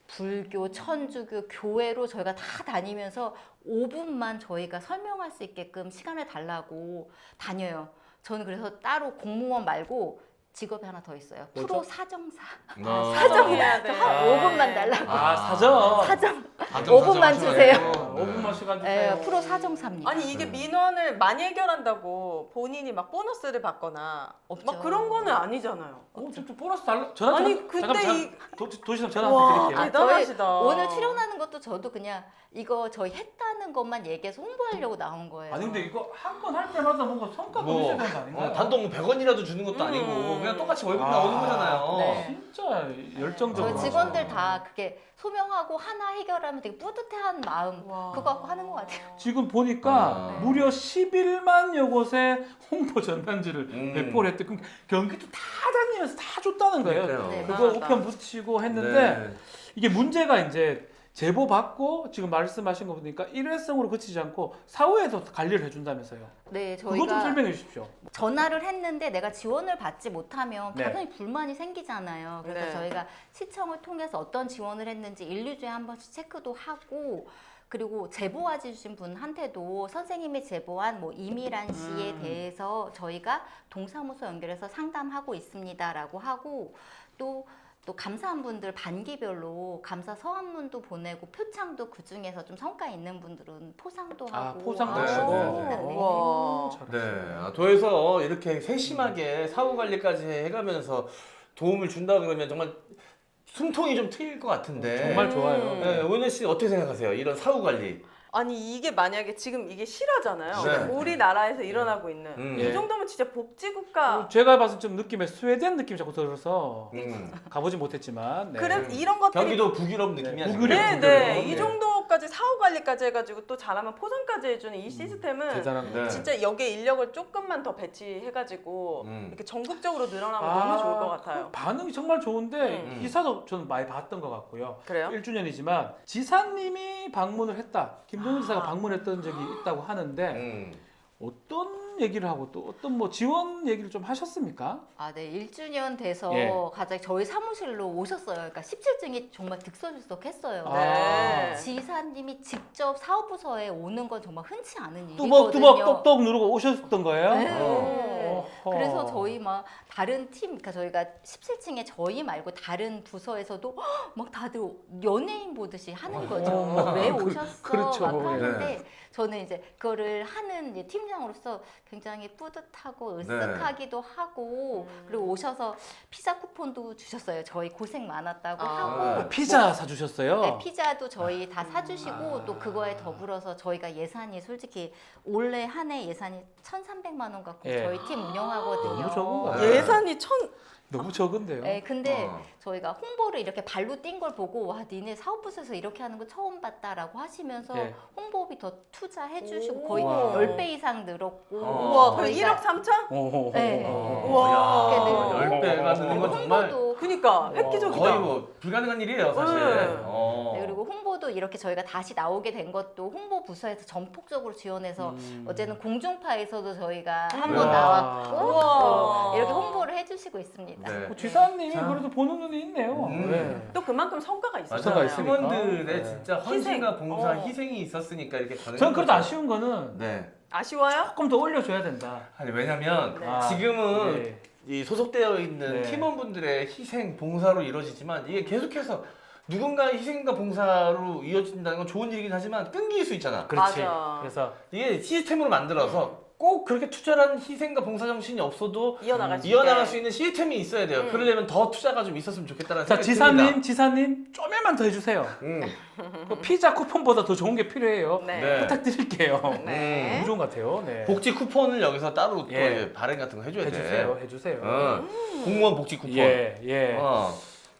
불교, 천주교, 교회로 저희가 다 다니면서 5분만 저희가 설명할 수 있게끔 시간을 달라고 다녀요. 저는 그래서 따로 공무원 말고 직업이 하나 더 있어요.
뭐죠?
프로 사정사.
사정해야 돼.
한 5분만 달라고.
사정.
사정.
사정
5분만
하셔야
주세요.
돼요.
5분만 시간 주세요.
예, 프로 사정사입니다.
아니 이게 민원을 많이 해결한다고 본인이 막 보너스를 받거나
없죠.
막 그런 거는 아니잖아요.
좀 보너스 달라. 전화 좀.
아니, 근데
도시남 전화
와,
한번 드릴게요.
대단하시다.
오늘 출연하는 것도 저도 그냥 이거 저희 했다는 것만 얘기해서 홍보하려고 나온 거예요.
아니 근데 이거 한 번 할 때마다 뭔가 성과가
뭐,
있어야 되는 거 아닌가요?
단돈 뭐 100원이라도 주는 것도 아니고 그냥 똑같이 월급 나오는 거잖아요.
네.
진짜 열정적으로.
저희 직원들 다 그게 소명하고 하나 해결하면 되게 뿌듯해하는 마음
와.
그거 갖고 하는 것 같아요.
지금 보니까
아.
무려 11만여 곳에 홍보 전단지를 배포를 했대. 그럼 경기도 다 다니면서 다 줬다는 거예요.
그러니까요.
네.
그거
대단하다.
우편 붙이고 했는데
네.
이게 문제가 이제 제보 받고 지금 말씀하신 거 보니까 일회성으로 그치지 않고 사후에도 관리를 해준다면서요.
네,
그것 좀
저희가
설명해 주십시오.
전화를 했는데 내가 지원을 받지 못하면
네.
당연히 불만이 생기잖아요. 그래서
네.
저희가 시청을 통해서 어떤 지원을 했는지 1, 2주에 한 번씩 체크도 하고 그리고 제보해 주신 분한테도 선생님이 제보한 뭐 이미란 씨에 대해서 저희가 동사무소 연결해서 상담하고 있습니다라고 하고 또 감사한 분들 반기별로 감사 서한문도 보내고 표창도 그 중에서 좀 성과 있는 분들은 포상도 하고
포상도
하시고.
네.
와.
네. 도에서 이렇게 세심하게 사후 관리까지 해가면서 도움을 준다 그러면 정말 숨통이 좀 트일 것 같은데.
정말 좋아요.
네, 오은혜 씨 어떻게 생각하세요? 이런 사후 관리.
아니 이게 만약에 지금 이게 실화잖아요.
네.
우리나라에서 일어나고 있는
예.
이 정도면 진짜 복지국가.
제가 봤을 때 좀 느낌에 스웨덴 느낌이 자꾸 들어서
음.
가보진 못했지만 네.
그래 이런 것들이
경기도 북유럽 느낌이야. 지금.
북유럽.
네,
북유럽.
네. 이
네.
정도까지 사후 관리까지 해가지고 또 잘하면 포상까지 해주는 이 시스템은
대단한 거.
네.
진짜 여기에 인력을 조금만 더 배치해가지고 이렇게 전국적으로 늘어나면 너무 좋을 것 같아요.
그 반응이 정말 좋은데
음.
기사도 저는 많이 봤던 것 같고요.
그래요?
1주년이지만 지사님이 방문을 했다. 김동연 지사가 방문했던 적이 있다고 하는데 어떤 얘기를 하고 또 어떤 뭐 지원 얘기를 좀 하셨습니까?
아, 네. 1주년 돼서
예.
가장 저희 사무실로 오셨어요. 그러니까 17층이 정말 득서득석했어요.
네.
지사님이 직접 사업부서에 오는 건 정말 흔치 않은 일이거든요.
뚜벅뚜벅 똑똑 누르고 오셨던 거예요?
네.
어허.
그래서 저희 막 다른 팀, 그러니까 저희가 17층에 저희 말고 다른 부서에서도 막 다들 연예인 보듯이 하는 거죠. 왜 오셨어?
그렇죠.
막 하는데
네.
저는 이제 그거를 하는 이제 팀장으로서 굉장히 뿌듯하고 으쓱하기도 하고 그리고 오셔서 피자 쿠폰도 주셨어요. 저희 고생 많았다고 하고
피자 사주셨어요?
네, 피자도 저희 다 사주시고 또 그거에 더불어서 저희가 예산이 솔직히 올해 한 해 예산이 1,300만 원 갖고
예.
저희 팀 운영하거든요.
너무 적은 거 아니에요?
예산이
너무 적은데요?
네, 근데 저희가 홍보를 이렇게 발로 뛴 걸 보고 와 니네 사업부서에서 이렇게 하는 거 처음 봤다라고 하시면서
예.
홍보비 더 투자해 주시고
오.
거의
와.
10배 이상 늘었고
우와, 그럼
저희가
1억 3천?
오호호.
네.
우와.
야, 10배가 느는 건 정말
홍보도
그니까 획기적이다.
거의 뭐 불가능한 일이에요, 사실.
네.
네, 그리고 홍보도 이렇게 저희가 다시 나오게 된 것도 홍보 부서에서 전폭적으로 지원해서 어제는 공중파에서도 저희가 한번
우와.
나왔고
우와.
이렇게 홍보를 해주시고 있습니다.
네.
지사님이
자.
그래도 보는 눈이 있네요. 네.
또 그만큼 성과가 있어요.
성과가
맞아요.
있으니까.
팀원들의
네.
진짜 헌신과
희생.
봉사,
어.
희생이 있었으니까 이렇게 가능한
저는 그래도
거죠.
아쉬운 거는
네.
아쉬워요?
조금 더 올려줘야 된다.
아니 왜냐면
네.
아,
지금은
네.
이 소속되어 있는
네.
팀원분들의 희생, 봉사로 이루어지지만 이게 계속해서 누군가의 희생과 봉사로 이어진다는 건 좋은 일이긴 하지만 끊길 수 있잖아.
그렇지.
맞아.
그래서
이게 시스템으로 만들어서 꼭 그렇게 투철한 희생과 봉사 정신이 없어도
이어나갈 수
이어나갈
있게.
수 있는 시스템이 있어야 돼요. 그러려면 더 투자가 좀 있었으면 좋겠다는
자
생각이 듭니다.
지사님 좀만 더 해주세요. 그 피자 쿠폰보다 더 좋은 게 필요해요.
네.
네.
부탁드릴게요.
네.
너무 좋은 것 같아요. 네.
복지 쿠폰을 여기서 따로 또
예.
이제 발행 같은 거 해줘야
해주세요.
돼.
해주세요.
공무원 복지 쿠폰.
예, 예.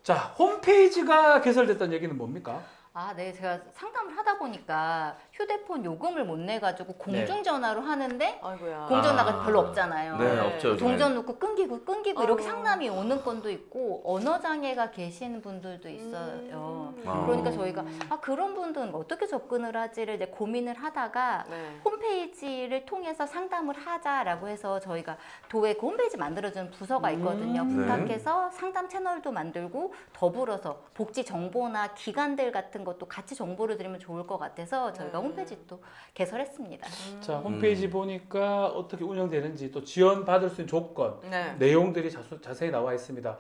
자 홈페이지가 개설됐다는 얘기는 뭡니까?
아, 네. 제가 상담을 하다 보니까 휴대폰 요금을 못 내가지고 공중전화로 하는데
아이고야.
공전화가 별로 없잖아요.
네,
네.
없죠. 요즘에.
동전 놓고 끊기고 이렇게
아이고.
상담이 오는 건도 있고 언어 장애가 계시는 분들도 있어요.
아.
그러니까 저희가 그런 분들은 어떻게 접근을 하지를 이제 고민을 하다가
네.
홈페이지를 통해서 상담을 하자라고 해서 저희가 도에 그 홈페이지 만들어주는 부서가 있거든요. 부탁해서 상담 채널도 만들고 더불어서 복지 정보나 기관들 같은 것도 같이 정보를 드리면 좋을 것 같아서 저희가 홈페이지 또 개설했습니다.
자 홈페이지 보니까 어떻게 운영되는지 또 지원 받을 수 있는 조건
네.
내용들이 자세히 나와 있습니다.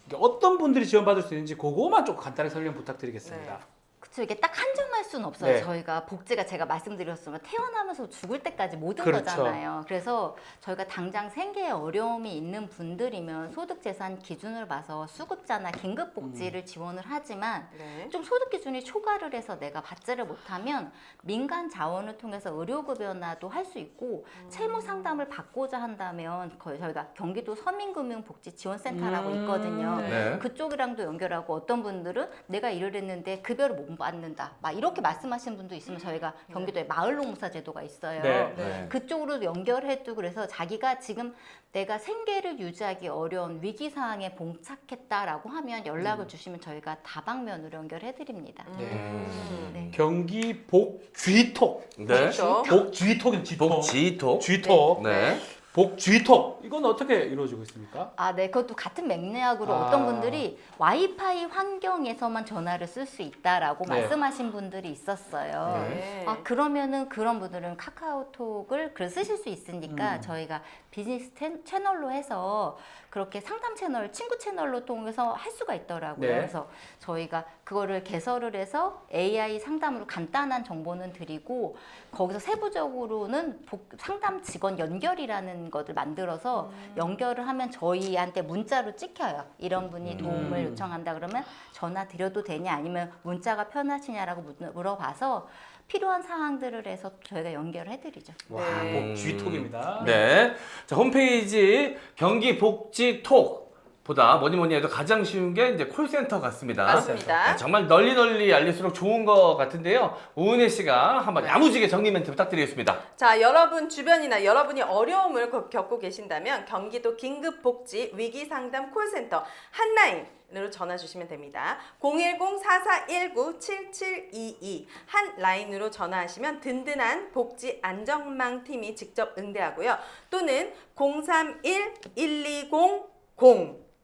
그러니까 어떤 분들이 지원 받을 수 있는지 그거만 좀 간단하게 설명 부탁드리겠습니다.
그쵸, 이게 딱 한 점 할 수는 없어요.
네.
저희가 복지가 제가 말씀드렸지만 태어나면서 죽을 때까지 모든
그렇죠.
거잖아요. 그래서 저희가 당장 생계에 어려움이 있는 분들이면 소득재산 기준을 봐서 수급자나 긴급복지를 지원을 하지만
네.
좀 소득 기준이 초과를 해서 내가 받지를 못하면 민간 자원을 통해서 의료급여나도 할 수 있고 채무 상담을 받고자 한다면 거의 저희가 경기도 서민금융복지지원센터라고 있거든요.
네.
그쪽이랑도 연결하고 어떤 분들은 내가 일을 했는데 급여를 못 받는다 막 이렇게 말씀하시는 분도 있으면 저희가 경기도에 마을노무사 제도가 있어요.
네.
네.
그쪽으로 연결해도 그래서 자기가 지금 내가 생계를 유지하기 어려운 위기 상황에 봉착했다라고 하면 연락을 주시면 저희가 다방면으로 연결해드립니다. 네.
경기 복쥐톡.
네.
그렇죠.
복쥐톡은 쥐톡.
복지톡.
쥐톡.
네.
복쥐톡. 이건 어떻게 이루어지고 있습니까?
아, 네. 그것도 같은 맥락으로
아.
어떤 분들이 와이파이 환경에서만 전화를 쓸 수 있다라고
네.
말씀하신 분들이 있었어요.
네.
아, 그러면은 그런 분들은 카카오톡을 쓰실 수 있으니까 저희가 비즈니스 채널로 해서 그렇게 상담 채널, 친구 채널로 통해서 할 수가 있더라고요.
네.
그래서 저희가 그거를 개설을 해서 AI 상담으로 간단한 정보는 드리고 거기서 세부적으로는 상담 직원 연결이라는 것을 만들어서 연결을 하면 저희한테 문자로 찍혀요. 이런 분이 도움을 요청한다 그러면 전화 드려도 되냐 아니면 문자가 편하시냐라고 물어봐서 필요한 사항들을 해서 저희가 연결을 해드리죠.
와,
네.
복쥐톡입니다.
네. 자, 홈페이지 경기 복지톡 보다 뭐니 해도 가장 쉬운 게 이제 콜센터 같습니다.
맞습니다.
네, 정말 널리 알릴수록 좋은 것 같은데요. 오은혜 씨가 한번 야무지게 정리 멘트 부탁드리겠습니다.
자, 여러분 주변이나 여러분이 어려움을 겪고 계신다면 경기도 긴급복지 위기상담 콜센터 한라인으로 전화 주시면 됩니다. 010-4419-7722 한라인으로 전화하시면 든든한 복지 안전망 팀이 직접 응대하고요. 또는 031-120-0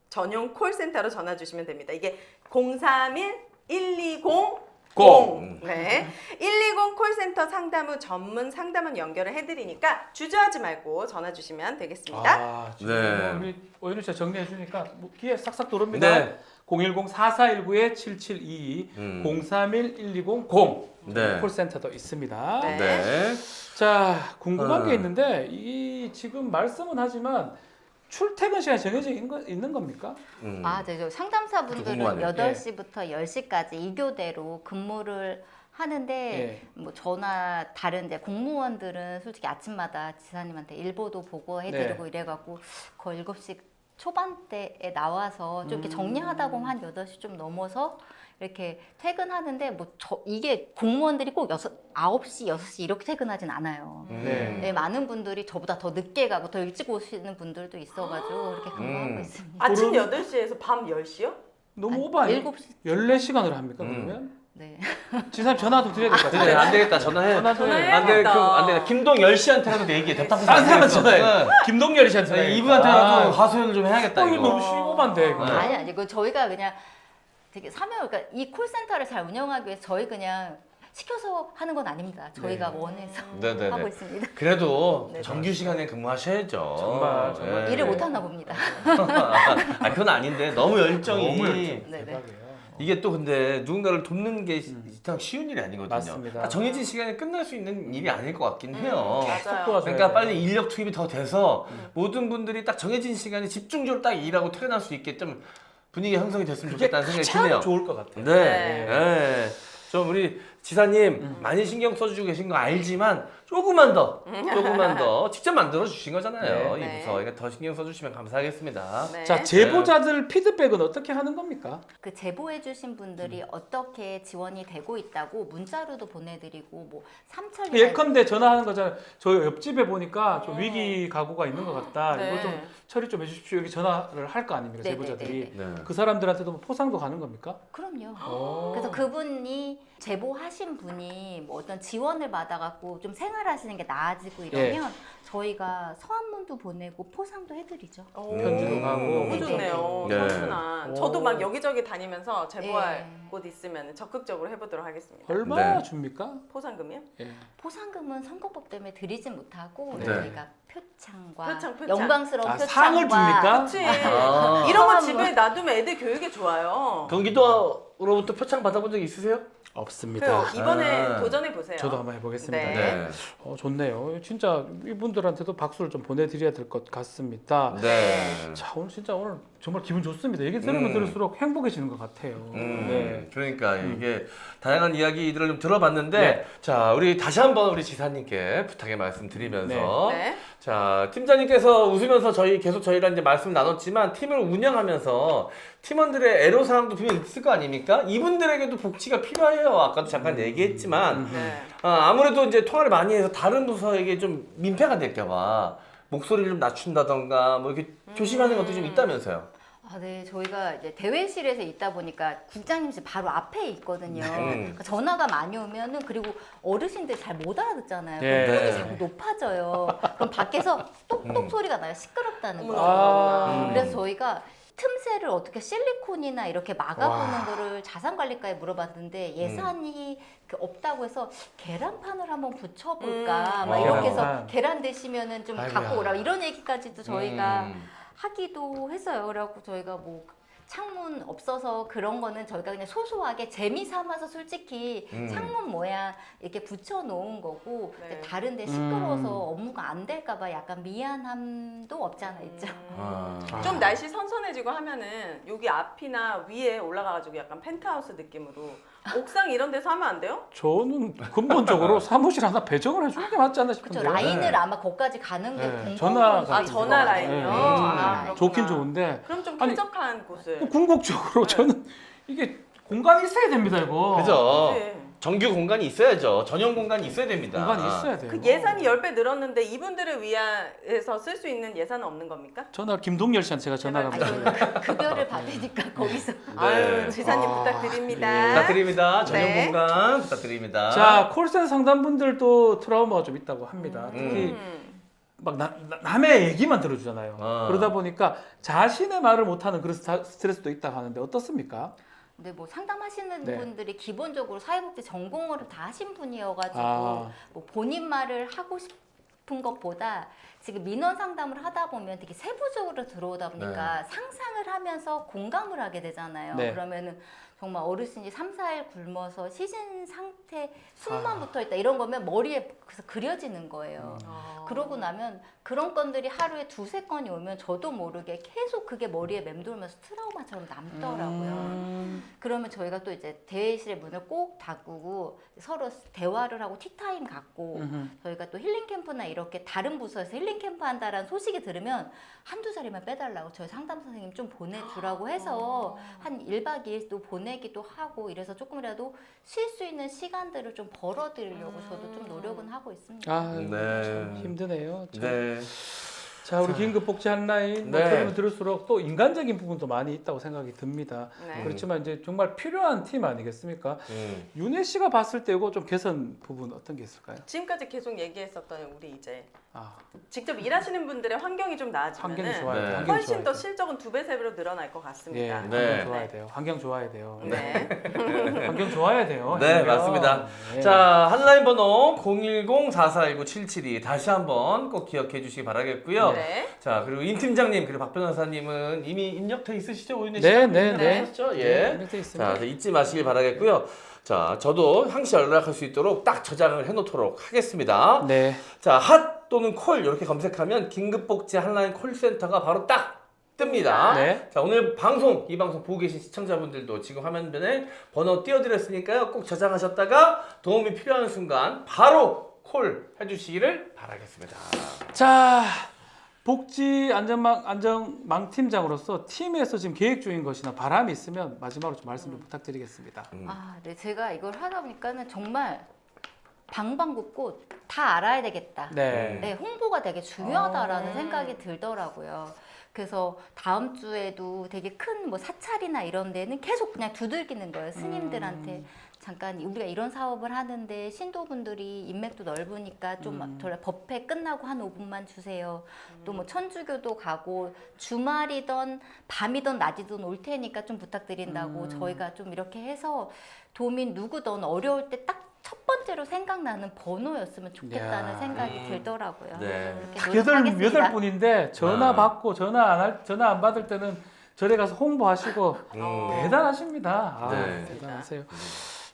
전용 콜센터로 전화 주시면 됩니다. 이게 031-120-0 네. 120 콜센터 상담 후 전문 상담원 연결을 해드리니까 주저하지 말고 전화 주시면 되겠습니다.
아, 지금
네.
우리 오윤희 씨가 정리해 주니까 뭐 귀에 싹싹 들어옵니다.
네.
010-4419-7722, 031-120-0
네.
콜센터도 있습니다.
네.
네.
자, 궁금한 게
어.
있는데 이 지금 말씀은 하지만 출퇴근 시간이 정해져 있는 겁니까?
아, 네. 저 상담사분들은
궁금하네요.
8시부터 10시까지 2교대로 근무를 하는데
예.
뭐 저나 다른 이제 공무원들은 솔직히 아침마다 지사님한테 일보도 보고 해드리고
네.
이래갖고 거의 7시 초반대에 나와서 좀 이렇게 정리하다 보면 한 8시 좀 넘어서 이렇게 퇴근하는데 뭐 이게 공무원들이 꼭 9시, 6시 이렇게 퇴근하진 않아요.
네.
네, 많은 분들이 저보다 더 늦게 가고 더 일찍 오시는 분들도 있어가지고 이렇게 근무하고 있습니다.
아침
그럼-
8시에서 밤 10시요?
너무 오버 아니에요?
7시.
14시간을 합니까 그러면?
네.
지사님 전화 좀 드려야 될 것
네,
같아요.
안 되겠다. 전화해.
전화 좀
전화해.
해요.
안 돼,
해야겠다.
안 돼. 김동열 씨한테라도 얘기해. 답답해서
다른
안
사람은
되겠어.
전화해. 김동열이 씨한테
네.
전화해.
이분한테라도 하소연을 좀 해야겠다.
이거
이거.
너무 심오한데 이거.
네.
아니 이거 저희가 그냥 되게 그러니까 이 콜센터를 잘 운영하기 위해서 저희 그냥 시켜서 하는 건 아닙니다. 저희가 원해서
네네네.
하고 있습니다.
그래도
네.
정규 시간에 근무하셔야죠.
정말.
예.
일을 못 하나 봅니다.
아, 그건 아닌데 너무 열정이.
너무
네네.
대박이에요.
이게 또 근데 누군가를 돕는 게 참 쉬운 일이 아니거든요.
맞습니다.
아, 정해진 시간에 끝날 수 있는 일이 아닐 것 같긴 해요.
맞아요.
속도가
그러니까
좋아야
빨리 인력 투입이 더 돼서 모든 분들이 딱 정해진 시간에 집중적으로 딱 일하고 퇴근할 수 있게 좀 분위기 형성이 됐으면
그게
좋겠다는 생각이
가장
드네요.
좋을 것 같아요.
네. 네. 좀 우리 지사님
음.
많이 신경 써주고 계신 거 알지만 조금만 더 직접 만들어 주신 거잖아요.
네.
이 부서. 그러니까 더 신경 써주시면 감사하겠습니다.
네.
자, 제보자들 피드백은 어떻게 하는 겁니까?
그 제보해주신 분들이 어떻게 지원이 되고 있다고 문자로도 보내드리고 뭐 삼천리
예컨대 전화하는 거잖아요. 저 옆집에 보니까 좀 위기 가구가 있는 것 같다.
네.
이거 좀 처리 좀 해주십시오. 여기 전화를 할 거 아닙니까?
네,
제보자들이.
네.
그 사람들한테도 뭐 포상도 가는 겁니까?
그럼요.
오.
그래서 그분이 제보하신 분이 뭐 어떤 지원을 받아갖고 좀 생활하시는 게 나아지고 이러면 저희가 서한문도 보내고 포상도 해드리죠.
오,
편지도 가고.
너무
네.
좋네요.
네.
선순환.
오.
저도 막 여기저기 다니면서 제보할
네.
곳 있으면 적극적으로 해보도록 하겠습니다.
얼마
네.
줍니까?
포상금이요?
예.
포상금은 선거법 때문에 드리진 못하고
네.
저희가 표창과
표창.
영광스러운
아,
표창과
상을 줍니까?
그치.
아.
이런 거
아,
집에 놔두면 애들 교육에 좋아요.
경기도로부터 표창 받아본 적 있으세요?
없습니다.
그래요. 이번에
아.
도전해 보세요.
저도 한번 해보겠습니다.
네.
좋네요. 진짜 이분들한테도 박수를 좀 보내드려야 될 것 같습니다.
네.
자, 오늘 진짜 오늘 정말 기분 좋습니다. 얘기 들으면 들을수록 행복해지는 것 같아요. 네.
그러니까 이게 다양한 이야기들을 좀 들어봤는데
네.
자 우리 다시 한번 우리 지사님께 부탁의 말씀 드리면서
네.
자 팀장님께서 웃으면서 계속 저희랑 이제 말씀 나눴지만 팀을 운영하면서 팀원들의 애로사항도 분명 있을 거 아닙니까? 이분들에게도 복지가 필요해요. 아까도 잠깐 얘기했지만
네.
아무래도 이제 통화를 많이 해서 다른 부서에게 좀 민폐가 될까봐 목소리를 좀 낮춘다던가 뭐 이렇게 조심하는 것도 좀 있다면서요.
아, 네, 저희가 이제 대회실에서 있다 보니까 국장님실 바로 앞에 있거든요. 그러니까 전화가 많이 오면은 그리고 어르신들 잘 못 알아듣잖아요.
네.
그럼 톤이
네.
자꾸 높아져요. 그럼 밖에서 똑똑 소리가 나요. 시끄럽다는
어머나,
거.
어머나.
그래서 저희가 틈새를 어떻게 실리콘이나 이렇게 막아보는 거를 자산관리과에 물어봤는데 예산이 없다고 해서 계란판을 한번 붙여볼까 막 이렇게 해서
계란판.
계란 드시면은 좀
아이고야.
갖고 오라 이런 얘기까지도 저희가 하기도 했어요. 그래갖고 저희가 뭐 창문 없어서 그런 거는 저희가 그냥 소소하게 재미 삼아서 솔직히 창문 모양 이렇게 붙여놓은 거고
네.
근데 다른데 시끄러워서 업무가 안 될까봐 약간 미안함도 없지 않아 있죠.
좀 날씨 선선해지고 하면은 여기 앞이나 위에 올라가가지고 약간 펜트하우스 느낌으로 옥상 이런 데서 하면 안 돼요?
저는 근본적으로 사무실 하나 배정을 해주는 게 맞지 않나
그렇죠.
싶은데요.
라인을 아마 거기까지 가는 게
네,
공공으로
전화가
아, 전화 라인이요?
네,
아, 그렇구나.
좋긴 좋은데
그럼 좀
아니,
쾌적한 곳을.
궁극적으로
네.
저는 이게 공간이 있어야 됩니다 이거.
그죠?
네.
정규 공간이 있어야죠. 전용 공간이 있어야 됩니다.
공간이 있어야 돼요.
그 예산이 10배 늘었는데 이분들을 위해서 쓸 수 있는 예산은 없는 겁니까?
전화 김동열 씨한테 제가 전화를
제발.
한번 드려요.
급여를 받으니까 거기서
아유, 지사님
아,
부탁드립니다.
부탁드립니다. 전용
네.
공간 부탁드립니다.
자 콜센터 상담분들도 트라우마가 좀 있다고 합니다. 특히 막 남의 얘기만 들어주잖아요. 그러다 보니까 자신의 말을 못하는 그런 스트레스도 있다고 하는데 어떻습니까?
근데 뭐 상담하시는
네.
분들이 기본적으로 사회복지 전공을 다 하신 분이어가지고
아.
뭐 본인 말을 하고 싶은 것보다 지금 민원 상담을 하다 보면 되게 세부적으로 들어오다 보니까 상상을 하면서 공감을 하게 되잖아요.
네.
그러면은 정말 어르신이 3, 4일 굶어서 시신 상태 숨만
아.
붙어 있다 이런 거면 머리에 그래서 그려지는 거예요. 그러고 나면 그런 건들이 하루에 2-3건이 오면 저도 모르게 계속 그게 머리에 맴돌면서 트라우마처럼 남더라고요. 그러면 저희가 또 이제 대회실의 문을 꼭 닫고 서로 대화를 하고 티타임 갖고 저희가 또 힐링 캠프나 이렇게 다른 부서에서 힐링 캠프 한다라는 소식이 들으면 한두 자리만 빼달라고 저희 상담 선생님 좀 보내주라고 해서 한 1박 2일 또 보내기도 하고 이래서 조금이라도 쉴 수 있는 시간들을 좀 벌어드리려고 저도 좀 노력은 하고 있습니다.
아,
네.
참 힘드네요. 참.
네.
자, 우리 긴급복지 한라인
네.
들으면 들을수록 또 인간적인 부분도 많이 있다고 생각이 듭니다.
네.
그렇지만 이제 정말 필요한 팀 아니겠습니까? 윤혜 씨가 봤을 때 이거 좀 개선 부분 어떤 게 있을까요?
지금까지 계속 얘기했었던 우리 이제
아,
직접 일하시는 분들의 환경이 좀 나아지면
환경이 좋아야 돼요.
네.
환경이
훨씬
좋아야
더
돼요.
실적은 2배, 3배로 늘어날 것
예,
같습니다.
환경
네.
좋아야 돼요. 환경 좋아야 돼요.
네.
환경 좋아야 돼요.
네,
환경.
맞습니다.
네.
자, 한라인 번호 010-4419-772 다시 한번 꼭 기억해 주시기 바라겠고요.
네.
자, 그리고 임 팀장님 그리고 박 변호사님은 이미 입력돼 있으시죠? 오윤혜
네,
씨가?
네, 네.
하셨죠?
네,
예.
이렇게 있습니다.
자, 잊지 마시길 바라겠고요. 자, 저도 항시 연락할 수 있도록 딱 저장을 해놓도록 하겠습니다.
네.
자, 핫 또는 콜 이렇게 검색하면 긴급복지 한라인 콜센터가 바로 딱 뜹니다.
네.
자, 오늘 이 방송 보고 계신 시청자분들도 지금 화면에 번호 띄워드렸으니까요. 꼭 저장하셨다가 도움이 필요한 순간 바로 콜 해주시기를 바라겠습니다.
자, 복지 안전망 팀장으로서 팀에서 지금 계획 중인 것이나 바람이 있으면 마지막으로 좀 말씀 좀 부탁드리겠습니다.
아, 네, 제가 이걸 하다 보니까는 정말 방방곡곡 다 알아야 되겠다.
네.
네, 홍보가 되게 중요하다라는
아.
생각이 들더라고요. 그래서 다음 주에도 되게 큰 뭐 사찰이나 이런 데는 계속 그냥 두들기는 거예요. 스님들한테. 잠깐 우리가 이런 사업을 하는데 신도분들이 인맥도 넓으니까 좀 법회 끝나고 한 5분만 주세요. 또 뭐 천주교도 가고 주말이던 밤이던 낮이던 올 테니까 좀 부탁드린다고 저희가 좀 이렇게 해서 도민 누구든 어려울 때 딱 첫 번째로 생각나는 번호였으면 좋겠다는
이야.
생각이 들더라고요.
네.
그렇게
딱
노력하겠습니다.
여덟 분인데 전화 받고 전화 안 받을 때는 절에 가서 홍보하시고 대단하십니다. 아,
네.
대단하세요.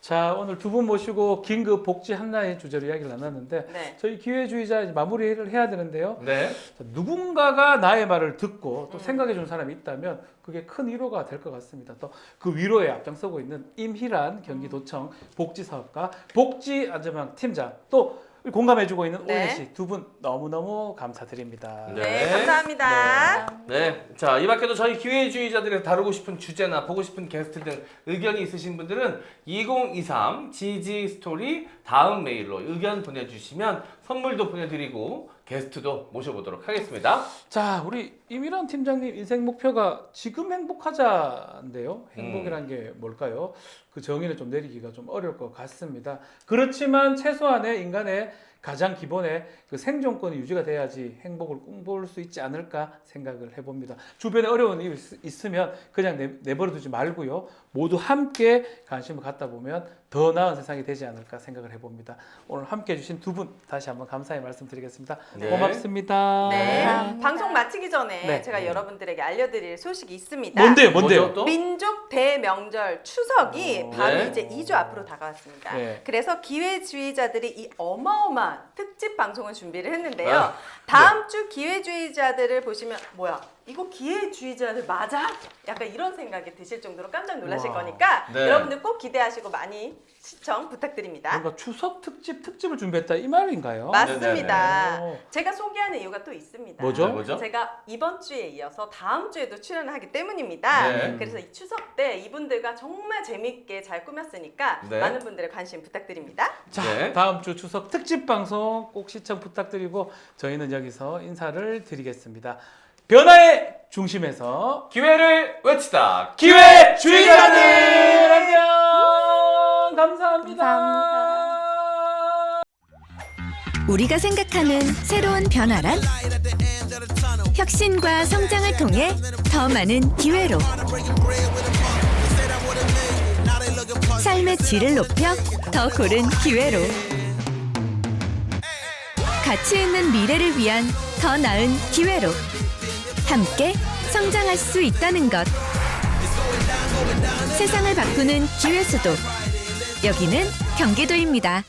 자, 오늘 두 분 모시고 긴급 복지 한라인 주제로 이야기를 나눴는데
네.
저희 기회주의자 이제 마무리를 해야 되는데요.
네.
자, 누군가가 나의 말을 듣고 또 생각해 주는 사람이 있다면 그게 큰 위로가 될 것 같습니다. 또 그 위로에 앞장서고 있는 임희란 경기도청 복지사업과 복지안전망 팀장 또 공감해주고 있는
네.
오윤혜 씨 두 분 너무너무 감사드립니다.
네.
네, 감사합니다.
네. 자, 이 밖에도 저희 기회주의자들이 다루고 싶은 주제나 보고 싶은 게스트 등 의견이 있으신 분들은 2023 GG 스토리 다음 메일로 의견 보내주시면 선물도 보내드리고 게스트도 모셔보도록 하겠습니다.
자, 우리 임희란 팀장님 인생 목표가 지금 행복하자인데요. 행복이란 게 뭘까요? 그 정의를 좀 내리기가 좀 어려울 것 같습니다. 그렇지만 최소한의 인간의 가장 기본의 그 생존권이 유지가 돼야지 행복을 꿈꿀 수 있지 않을까 생각을 해봅니다. 주변에 어려운 일이 있으면 그냥 내버려 두지 말고요. 모두 함께 관심을 갖다 보면 더 나은 세상이 되지 않을까 생각을 해봅니다. 오늘 함께 해주신 두 분 다시 한번 감사의 말씀드리겠습니다.
네.
고맙습니다.
네.
감사합니다.
방송 마치기 전에
네.
제가 여러분들에게 알려드릴 소식이 있습니다.
뭔데요?
뭐죠, 또?
민족 대명절 추석이 바로
네.
이제 2주 앞으로 다가왔습니다.
네.
그래서 기회주의자들이 이 어마어마한 특집 방송을 준비를 했는데요.
아,
다음 주 기회주의자들을 보시면 뭐야? 이거 기회주의자들 맞아? 약간 이런 생각이 드실 정도로 깜짝 놀라실
와.
거니까
네.
여러분들 꼭 기대하시고 많이 시청 부탁드립니다.
뭔가 추석 특집을 준비했다 이 말인가요?
맞습니다.
네네네.
제가 소개하는 이유가 또 있습니다.
뭐죠?
네, 뭐죠?
제가 이번 주에 이어서 다음 주에도 출연을 하기 때문입니다.
네.
그래서 이 추석 때 이분들과 정말 재밌게 잘 꾸몄으니까
네.
많은 분들의 관심 부탁드립니다.
자,
네.
다음 주 추석 특집 방송 꼭 시청 부탁드리고 저희는 여기서 인사를 드리겠습니다. 변화의 중심에서
기회를 외치다.
기회주의자들 안녕. 감사합니다.
감사합니다.
우리가 생각하는 새로운 변화란 혁신과 성장을 통해 더 많은 기회로 삶의 질을 높여 더 고른 기회로 가치 있는 미래를 위한 더 나은 기회로 함께 성장할 수 있다는 것. 세상을 바꾸는 기회 수도. 여기는 경기도입니다.